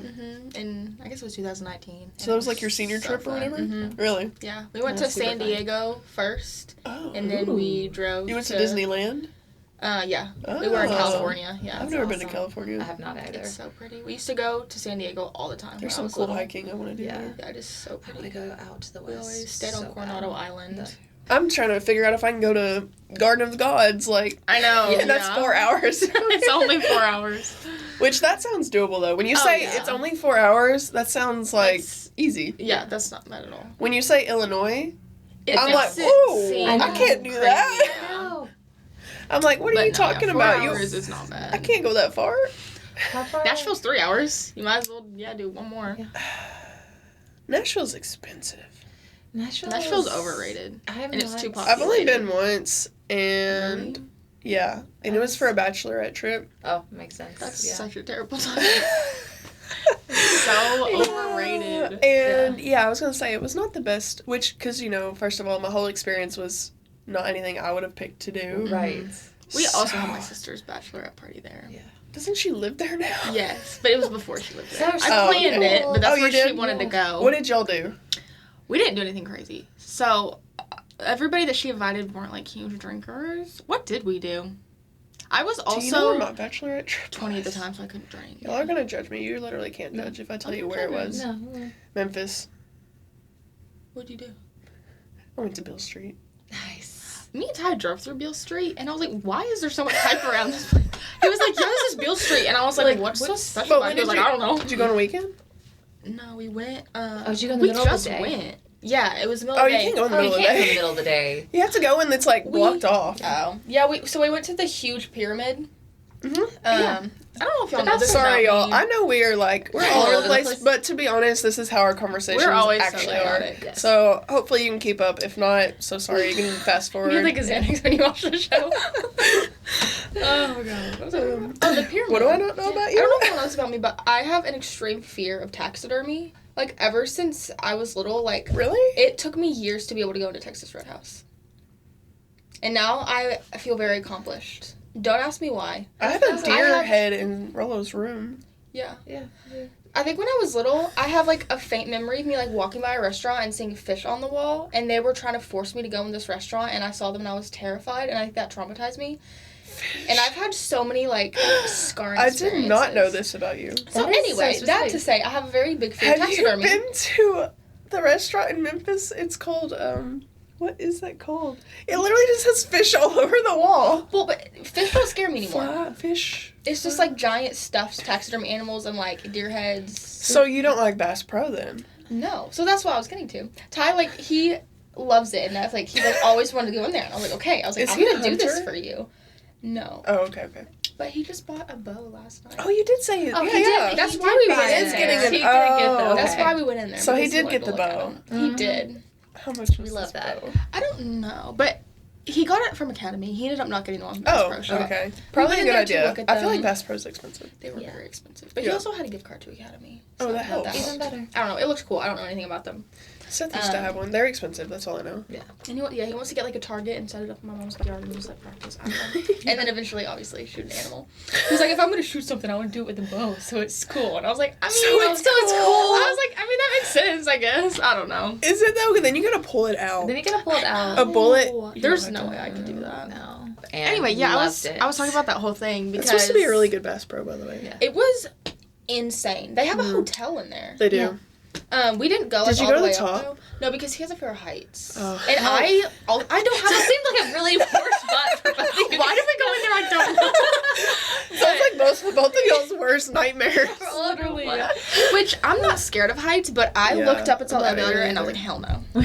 And I guess it was 2019. So that was, like, your senior so trip or fun. whatever? Mhm. Really? Yeah. We went That's to super San fun. Diego first. Oh. And then we drove You went to Disneyland? Yeah. We were in Oh. California. Yeah. I've it's never been to awesome. I California. have not either. It's so pretty. We used to go to San Diego all the time. There's when I some was cool little. hiking I want to do Yeah. there. Yeah, it is so I want to pretty. go out to the We west. always stayed on so Coronado bad. Island. I'm trying to figure out if I can go to Garden of the Gods, like... I know. Yeah, that's 4 hours. It's only 4 hours. Which, that sounds doable, though. When you Oh, say yeah. it's only 4 hours, that sounds, like, That's- easy. Yeah, that's not bad at all. When you say Illinois, It I'm makes like, it ooh, seem I can't do crazy. that. No. I'm like, what are But you no, talking yeah, about? 4 You, hours is not bad. I can't go that far. How far? Nashville's 3 hours. You might as well, do one more. Yeah. Nashville's expensive. Nashville's overrated. I have And it's not- too popular. I've only been once, and Really? yeah, and it was for a bachelorette trip. Oh, makes sense. That's yeah. such a terrible time. So overrated. And yeah, I was gonna say it was not the best. Which, because first of all, my whole experience was not anything I would have picked to do. Right. We So- also had my sister's bachelorette party there. Yeah. Doesn't she live there now? Yes, but it was before she lived there. So I planned okay. it, but that's Oh, you where she did? wanted to go. What did y'all do? We didn't do anything crazy. So, everybody that she invited weren't, like, huge drinkers. What did we do? I was also... Do you know where my bachelorette trip 20 at the was? time, so I couldn't drink. Y'all are going to judge me. You literally can't judge if I tell you where it was. No. Memphis. What'd you do? I went to Beale Street. Nice. Me and Ty drove through Beale Street, and I was like, why is there so much hype around this place? He was like, yeah, this is Beale Street. And I was like, what's so special about it? He was like, I don't know. Did you go on a weekend? No, we went... did you go in the middle of the day? We just went. Yeah, it was the middle of the day. You can't go in the middle of the You can't go in day. the middle of the day. You have to go when it's, like, blocked off. Oh. Yeah, we went to the huge pyramid. Mm-hmm. I don't know if y'all know this Sorry, about y'all. me. I know we're all over the place, but to be honest, this is how our conversations actually are. Yes. So hopefully you can keep up. If not, so sorry. You can fast forward. You had like a Xanax when you watched the show. Oh my god. What was I talking about? Oh, the pyramid. What do I not know about you? I don't know if anyone knows about me, but I have an extreme fear of taxidermy. Like, ever since I was little, like... Really? It took me years to be able to go into Texas Roadhouse. And now I feel very accomplished. Don't ask me why. I have a deer head in Rollo's room. Yeah. Yeah. I think when I was little, I have, like, a faint memory of me, like, walking by a restaurant and seeing fish on the wall, and they were trying to force me to go in this restaurant, and I saw them and I was terrified, and I think that traumatized me. And I've had so many, like, scarring experiences. I did not know this about you. So anyway, that to say, I have a very big fear of Have you taxidermy. been to the restaurant in Memphis? It's called, what is that called? It literally just has fish all over the wall. Well, but fish don't scare me anymore. Flatfish. It's just, like, giant stuffed taxidermy animals and, like, deer heads. So you don't like Bass Pro, then? No. So that's what I was getting to. Ty, like, he loves it, and that's, like, he, like, always wanted to go in there. And I was like, okay. I was like, I'm going to do this for you. No. Oh, okay. But he just bought a bow last night. Oh, you did say it. Oh, yeah, he yeah. did. That's why we went in is there. getting an, He did get the bow. That's why we went in there. So he because did wanted get to the look at bow. them. He did. How much was We love this that. bow? I don't know, but he got it from Academy. He ended up not getting the one from Bass Oh, Pro Shop. okay. Probably a went good in there to idea. look at I feel them. like Bass Pro's expensive. They were Yeah. very expensive. But Yeah. he also had a gift card to Academy. Oh, that not helps. Even better. I don't know. It looks cool. I don't know anything about them. Seth used to have one. They're expensive. That's all I know. And he wants to get like a target and set it up in my mom's backyard and just like practice. I don't know. And then eventually, obviously, shoot an animal. He's like, if I'm gonna shoot something, I want to do it with a bow, so it's cool. And I was like, I mean, it's cool. I was like, I mean, that makes sense, I guess. I don't know. Is it though? Then you gotta pull it out. Then you gotta pull it out. A bullet? Oh, You there's don't no have way to- I could do that. No. And Anyway, yeah, I was talking about that whole thing because It's supposed to be a really good Bass Pro, by the way. Yeah. It was insane. They have a hotel in there. They do. Yeah. We didn't go. Did like, you all go to the way the up, top? though. No, because he has a fear of heights. Oh. And I don't have. That seemed like a really poor spot for both of you. Why did we go in there? I don't know. Sounds like both of y'all's worst nightmares. Literally. Which I'm not scared of heights, but I Yeah, looked up and saw I'm the not elevator either. and I was like, hell no.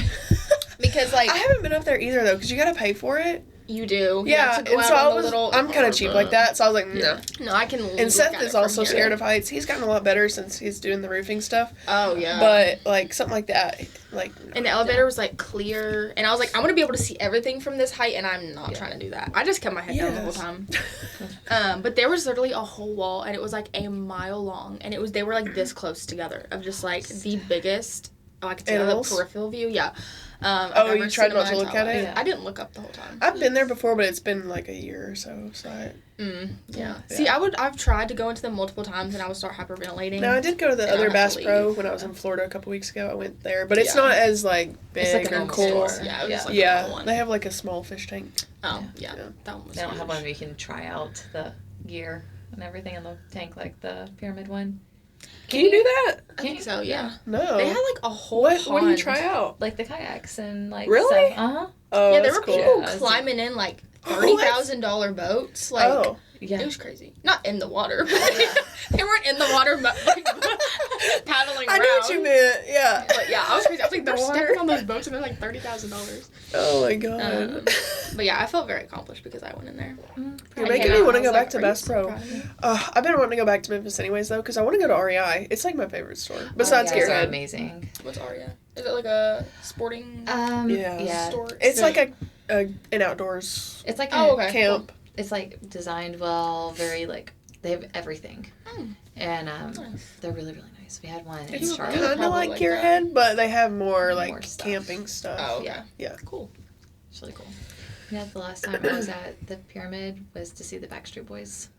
Because like I haven't been up there either though, because you gotta pay for it. you do. You Yeah, have to go and out so on I the was. little. I'm kind of cheap like that, so I was like, no. No, I can. And Seth is also scared of heights. He's gotten a lot better since he's doing the roofing stuff. Oh yeah. But like something like that, like. And the elevator was like clear, and I was like, I want to be able to see everything from this height, and I'm not trying to do that. I just kept my head down the whole time. But there was literally a whole wall, and it was like a mile long, and they were like this close together of just like the biggest. Oh, I could see the Animals? peripheral view. Yeah. I've Oh, ever you tried seen in not my to look entire at it? life. I didn't look up the whole time. I've been there before, but it's been like a year or so. So Yeah. See, I've tried to go into them multiple times, and I would start hyperventilating. now I did go to the And I other have Bass to Pro leave. when I was in Florida a couple weeks ago. I went there, but it's Yeah. not as like big It's like a or normal cool. store. Yeah, it was just like Yeah, another one. they have like a small fish tank. Oh, yeah. Yeah. That one was They don't have huge. one where you can try out the gear and everything in the tank like the pyramid one. Can you do that? I think so, yeah. No. They had like a whole What do you pond. try out? Like the kayaks and like Really? stuff. Uh-huh. Oh, Yeah, there that's were cool. people Yeah, it's- climbing in like What? $30,000 boats. Like, Oh, Yeah. it was crazy. Not in the water. They weren't in the water, like, paddling around. I know what you meant. Yeah. But yeah, I was crazy. I was like, they're The water. stepping on those boats and they're like $30,000. Oh my god. But yeah, I felt very accomplished because I went in there. You're I making came me out want to and go I was back like, to "Are you Bass so Pro. proud of me?" I've been wanting to go back to Memphis anyways though, because I want to go to REI. It's like my favorite store besides Gearhead. Gearhead. Amazing. What's Aria? Is it like a sporting Yeah. store? It's like an outdoors It's like Oh, a- okay. camp. it's like designed well, very like they have everything. Mm. And Nice. they're really, really nice. We had one in It's Charlotte. kind of Probably like like Gearhead, but they have more like More stuff. camping stuff. Oh, okay. Yeah. Cool. It's really cool. Yeah, the last time I was at the pyramid was to see the Backstreet Boys.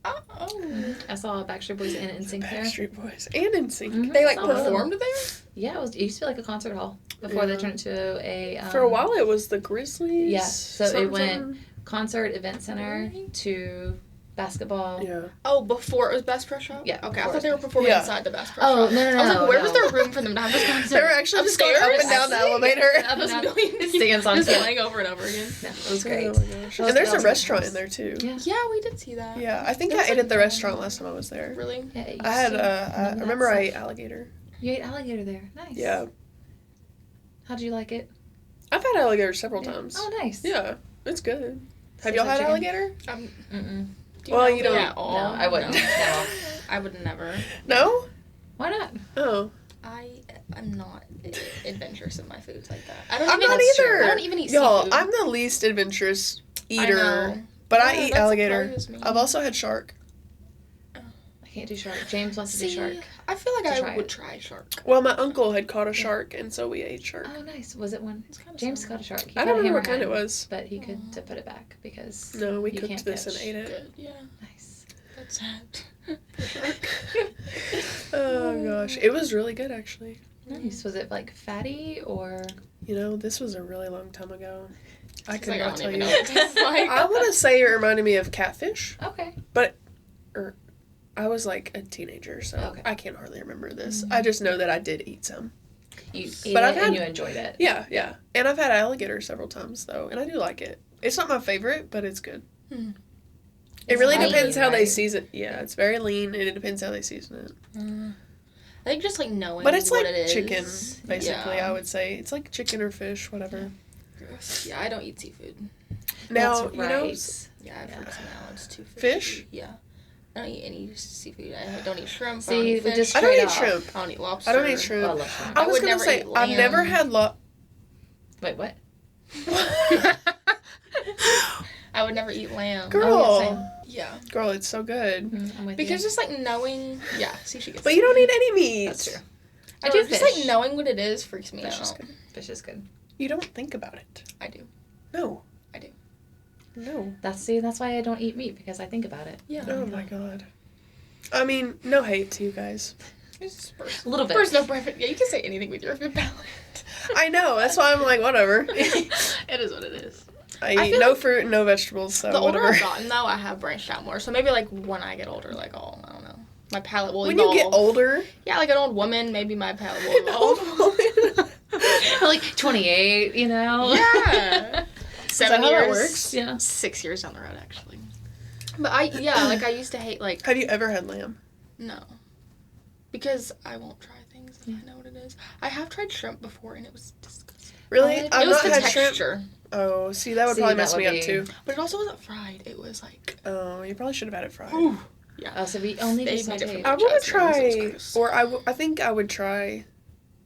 Oh. I saw Backstreet Boys and NSYNC there. Backstreet Boys and NSYNC. Mhm. They like Saw them. performed there? Yeah, it used to be like a concert hall before they Yeah. turned it to a For a while, it was the Grizzlies. Yeah, so it went concert event center to basketball. Yeah. Oh, before it was Bass Pro Shop? Yeah, Okay, I before thought they were it was- performing Yeah. inside the Bass Pro Oh, Shop. no, I was like, where was no. there room for them to have this concert? They were actually just going up and down the elevator. Up Those and down. million Singing songs. just Yeah. playing over and over again. Yeah, it was great. Oh my gosh. And there's a restaurant in there too. Yeah. Yeah, we did see that. Yeah, I think There I was, ate like, at the restaurant last time I was there. Really? Yeah, it I had used to- I none of that remember I stuff. ate alligator. You ate alligator there. Nice. Yeah. How'd you like it? I've had alligator several Yeah. times. Oh, nice. Yeah, it's good. Have Tastes y'all like had chicken. alligator? Mm-mm. Do Well, know you me don't- at all? No, I wouldn't. No. I would never. No? Why not? Oh. I am not adventurous in my foods like that. I I'm don't even not eat either. I don't even eat Y'all, seafood. I'm the least adventurous I eater. know. But Yeah, I eat that alligator. surprises me. I've also had shark. I can't do shark. James wants to do See, shark. I feel like To I try would it. try shark. Well, my uncle had caught a shark, and so we ate shark. Oh, nice. Was it one? It's kind of James caught a shark. He I caught don't a remember what kind hammerhead, it was. But he could to put it back because No, we you cooked can't this and catch. ate it. good. Yeah, Nice. that's sad. Oh gosh, it was really good actually. Nice. Was it like fatty or? You know, this was a really long time ago. I It's could like, not don't tell even you. know what it tastes like. I want to say it reminded me of catfish. Okay. I was like a teenager, so Okay. I can't hardly remember this. I just know that I did eat some. You ate But it I've had- and you enjoyed it. Yeah, yeah. And I've had alligator several times though, and I do like it. It's not my favorite, but it's good. Hmm. It It's really lean, depends how they right? season. Yeah, it's very lean, and it depends how they season it. I think just like knowing But it's what like it is. chicken, basically. Yeah. I would say it's like chicken or fish, whatever. Gross. Yeah, I don't eat seafood. Now That's you know, right. Yeah, I've heard some allergies to Fish? Yeah. I don't eat any seafood. I don't eat shrimp. I See, don't eat we fish. just I don't straight eat off. shrimp. I don't eat lobster. I don't eat shrimp. Oh, I love shrimp. I I was would gonna never say eat I've never lamb. had Wait, what? I would never eat lamb. Girl. Oh, yeah, same. Yeah. Girl, it's so good. I'm with Because you. just like knowing. Yeah. See, she gets. But you don't eat any meat. That's true. I I do do just fish. like knowing what it is freaks me Fish is out. good. Fish is good. You don't think about it. I do. No. I do. No. That's why I don't eat meat because I think about it. Yeah. Oh my god. I mean, no hate to you guys. It's just A little bit. Personal preference. Yeah, you can say anything with your food palate. I know. That's why I'm like, whatever. It is what it is. I eat feel no like fruit and no vegetables, so The older whatever. I've gotten, though, I have branched out more. So maybe, like, when I get older, like, oh, I don't know. My palate will When evolve. you get older, Yeah, like an old woman, maybe my palate will an old evolve. woman. Like 28, you know? Yeah. Is 7 that how years. that works? Yeah. 6 years down the road, actually. But I used to hate, like, Have you ever had lamb? no. Because I won't try things if I know what it is. I have tried shrimp before, and it was disgusting. Really? It I've It was not the had shrimp. texture. Oh, see, that would See, probably that mess me would up be- too. But it also wasn't fried. It was, like, Oh, you probably should have had it fried. ooh. Yeah. Oh, so we only They do made it sauteed. from I want to Jasmine, so it's try, gross. or I think I would try,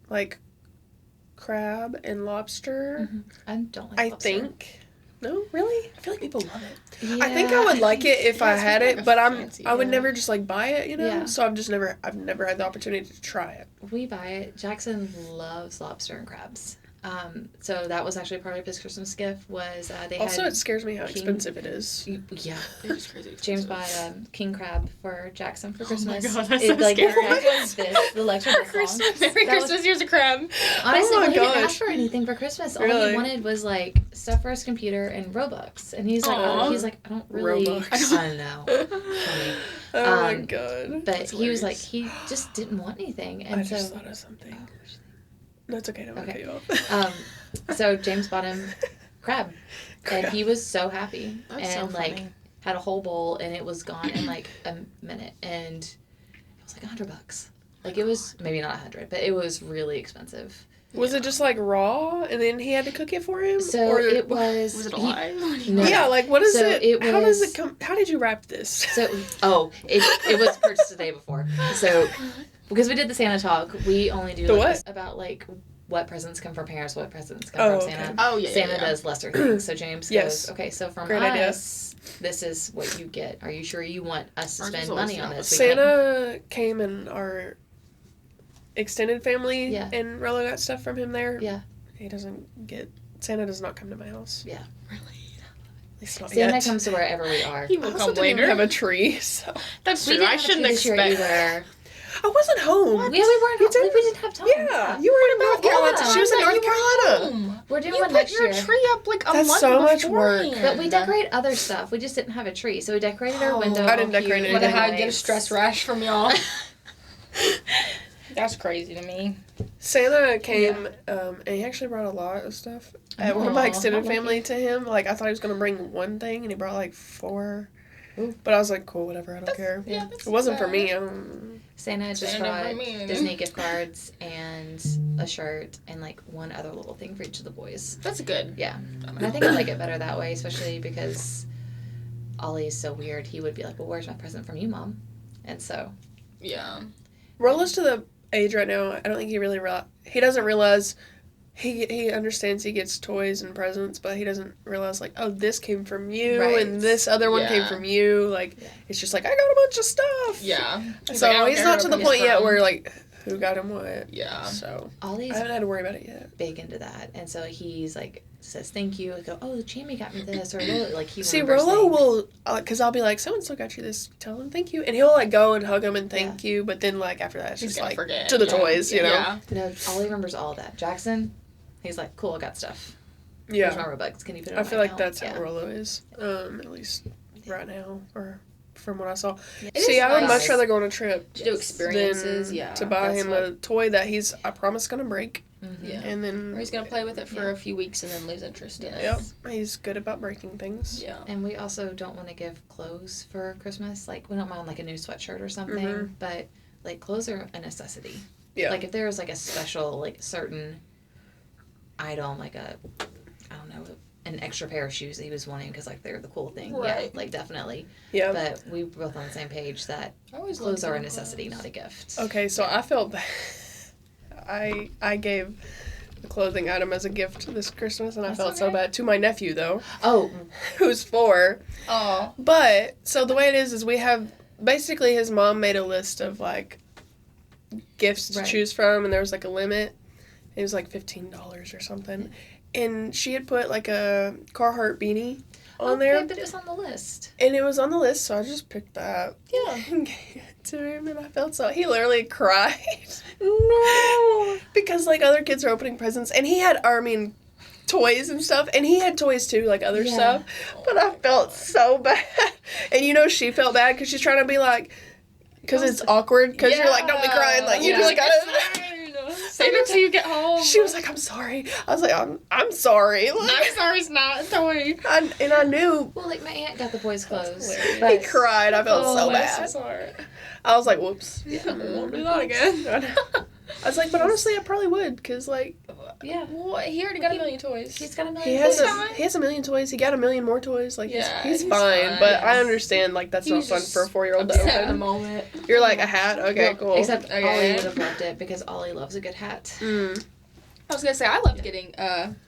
like, crab and lobster. I don't like I lobster. think. No, really? I feel like people love it. Yeah. I think I would like it if Yeah, I it's had like it, a but fancy, I would yeah. never just like buy it, you know. Yeah. So I've never had the opportunity to try it. We buy it. Jackson loves lobster and crabs. So that was actually part of his Christmas gift was they Also, had it scares me how king- expensive it is. yeah. It was crazy. James expensive. bought king crab for Jackson for Oh my Christmas. God, that's It, so like, scary. the lecture Merry was Christmas. long. Merry That was- Christmas. Here's a crab. Honestly, Oh my well, he didn't gosh. ask for anything for Christmas. All Really? he wanted was like stuff for his computer and Robux, and he's like, Aw. I don't really. Robux. I know. Funny. Oh my Um, god. But That's he was like, hilarious. he just didn't want anything, and I so. just thought of something. Oh, No, it's okay. Don't want to Okay. cut you off. So James bought him crab, and Crab. he was so happy, That's so and like funny. had a whole bowl, and it was gone in like a minute, and it was like $100. Like it was maybe not 100, but it was really expensive. Was it just like raw, and then he had to cook it for him? So or it was. Was it he- alive? No. Yeah, like what is So it? it How does was- it come? How did you wrap this? So it was purchased the day before. So because we did the Santa talk, we only do The like what? this about like what presents come from parents, what presents come Oh, from okay. Santa. Oh, yeah, Santa yeah. does lesser things. So James Yes. goes, okay, so from Great idea. us, this is what you get. Are you sure you want us to Ours is spend always money the on this? opposite. We can't- Santa came in our extended family, Yeah. and Rolo got stuff from him there. Yeah. He doesn't get. Santa does not come to my house. Yeah. Really? At least not Santa yet. comes to wherever we are. He I will also come didn't even later. have a tree, so That's We true. didn't I have shouldn't to this year expect. either. I wasn't home. Yeah, we weren't. You did? We didn't have time. Yeah, you were in North Carolina. Yeah. She was in I North thought you were Carolina. home. We're We're doing You one put next your year. tree up like a That's month so much beforehand. work. But we decorate other stuff. We just didn't have a tree, so we decorated our window. I didn't decorate What anything. if I get a stress rash from y'all? That's crazy to me. Santa came, and he actually brought a lot of stuff. One of my extended family to him, like, I thought he was going to bring one thing, and he brought, like, 4. Ooh. But I was like, cool, whatever, I don't care. Yeah, it wasn't for me. Santa just brought Disney gift cards and a shirt and, like, one other little thing for each of the boys. That's good. Yeah. And I think I like it better that way, especially because Ollie's so weird. He would be like, well, where's my present from you, Mom? And so. Yeah. Rolla's to the age right now, I don't think he really he doesn't realize, he understands he gets toys and presents, but he doesn't realize, like, oh, this came from you, and this other one came from you, like, it's just like, I got a bunch of stuff. Yeah. So he's not to the point yet where, like, who got him what. Yeah. So Ollie's I haven't had to worry about it yet. big into that, and so he's like, says thank you, I go, oh, Jamie got me this, or like he see, Rollo will, because I'll be like, so and so got you this, tell him thank you, and he'll like go and hug him and thank you, but then like after that it's He's just gonna like forget. to the toys, you know. Yeah. No, Ollie remembers all of that. Jackson, he's like, cool, I got stuff. Yeah. Where's my Robux? Can you put it I on feel my like account? that's how Rollo is, at least right now, or from what I saw. It See, is I would nice much rather go on a trip to do experiences, than to buy him a toy that he's, I promise, gonna break. Mm-hmm. Yeah. And then or he's gonna play with it for a few weeks and then lose interest in it. Yep, he's good about breaking things. Yeah. And we also don't want to give clothes for Christmas. Like, we don't mind, like, a new sweatshirt or something, but, like, clothes are a necessity. Yeah. Like, if there's, like, a special, like, certain item, like a, I don't know, an extra pair of shoes that he was wanting because, like, they're the cool thing. Right. Yeah, like, definitely. Yeah. But we were both on the same page that clothes are a necessity, not a gift. Okay, so I felt bad. I gave the clothing item as a gift this Christmas, and I felt so bad. To my nephew, though. Oh. Who's 4. Oh. But, so the way it is we have, basically his mom made a list of, like, gifts to choose from, and there was, like, a limit. It was, like, $15 or something. And she had put, like, a Carhartt beanie on there. But it was on the list. And it was on the list, so I just picked that. Yeah. And gave it to him, and I felt so... He literally cried. No. Because, like, other kids are opening presents, and he had, toys and stuff, and he had toys, too, like, other stuff. But I felt so bad. And, you know, she felt bad, because she's trying to be, like... Because it's awkward, because you're like, don't be crying, like, you just gotta... Save it till you get home. She was like, I'm sorry. I was like, I'm sorry. Like, I'm sorry it's not a toy. And I knew. Well, like, my aunt got the boys' clothes. He cried. I felt so bad. I'm so sorry. I was like, whoops. Yeah, won't do that again. I was like, but honestly, I probably would, because, like... Yeah. Well, he already got a million toys. He's got a million He has a million toys. He got a million more toys. Like, he's fine. But I understand, like, that's not fun for a 4-year-old to at the open. moment. You're like, a hat? Okay, cool. Except Ollie would have loved it, because Ollie loves a good hat. Mm. I was gonna say, I loved getting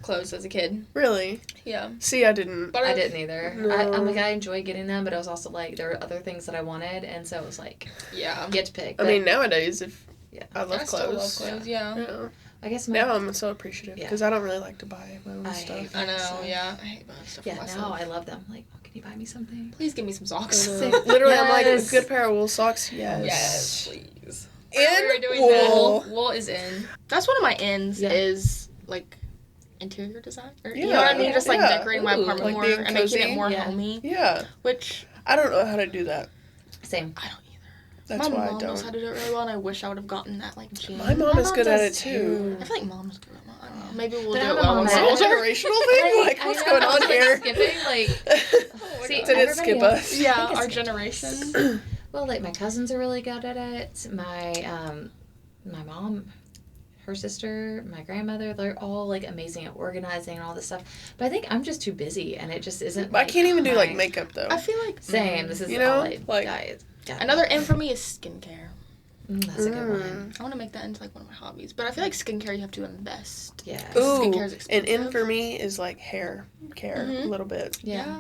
clothes as a kid. Really? Yeah. See, I didn't. But I didn't either. No. I'm like, I enjoy getting them, but I was also like, there were other things that I wanted, and so it was like, yeah, get to pick. I mean, nowadays, I love I clothes. still love clothes, yeah. I guess now I'm so appreciative, because I don't really like to buy my own stuff. I know, yeah. I hate buying stuff for myself. Now I love them. Like, oh, can you buy me something? Please give me some socks. Literally, I'm like, a good pair of wool socks, yes. Yes, please. In wool. Wool is in. That's one of my ends is, like, interior design. Or, you know what I mean? Just, like, decorating my apartment like more being and making it cozy. more homey. Yeah. Which... I don't know how to do that. Same. I don't either. That's my why I mom knows don't. how to do it really well, and I wish I would have gotten that, like, gene. My mom is good at it, too. I feel like mom's good at it. I don't know. Maybe we'll But do I'm it a well. mom It's a at whole it. generational thing? Like, what's going on here? Skipping, like, see, Did it skip us? Yeah, our generation. Well, like, my cousins are really good at it. My mom, her sister, my grandmother, they're all, like, amazing at organizing and all this stuff. But I think I'm just too busy, and it just isn't, I can't even do, like, makeup, though. I feel like... Same. This is you know, all I like, got. Another end for me is skincare. That's a good one. I want to make that into, like, one of my hobbies. But I feel like skincare, you have to invest. Yeah. Ooh, Skincare is and expensive. in for me is, like, hair care, a little bit. Yeah.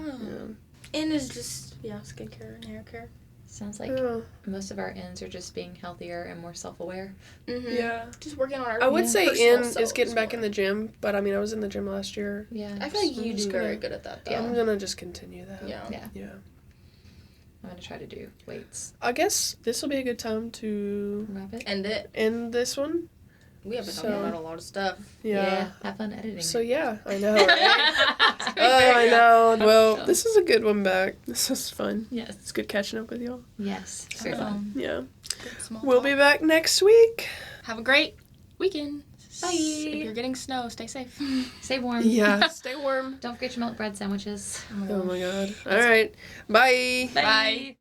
In is just, skincare and hair care. Sounds like most of our ends are just being healthier and more self-aware. Mm-hmm. Yeah. Just working on our I would say in is selves getting back more. in the gym, but, I mean, I was in the gym last year. Yeah. I feel like I'm you just do gonna- very good at that, though. I'm gonna just continue that. Yeah. Yeah. I'm going to try to do weights. I guess this will be a good time to Wrap it. End it. end this one. We have been talking about a lot of stuff. Yeah. Have fun editing. So, yeah, I know, right? I know. Well, this is a good one back. This was fun. Yes. It's good catching up with y'all. Yes. It's very fun. Yeah. We'll be back next week. Have a great weekend. Bye. If you're getting snow, stay safe. Stay warm. Yeah, stay warm. Don't forget your milk bread sandwiches. Oh my god. All right. Bye. Bye.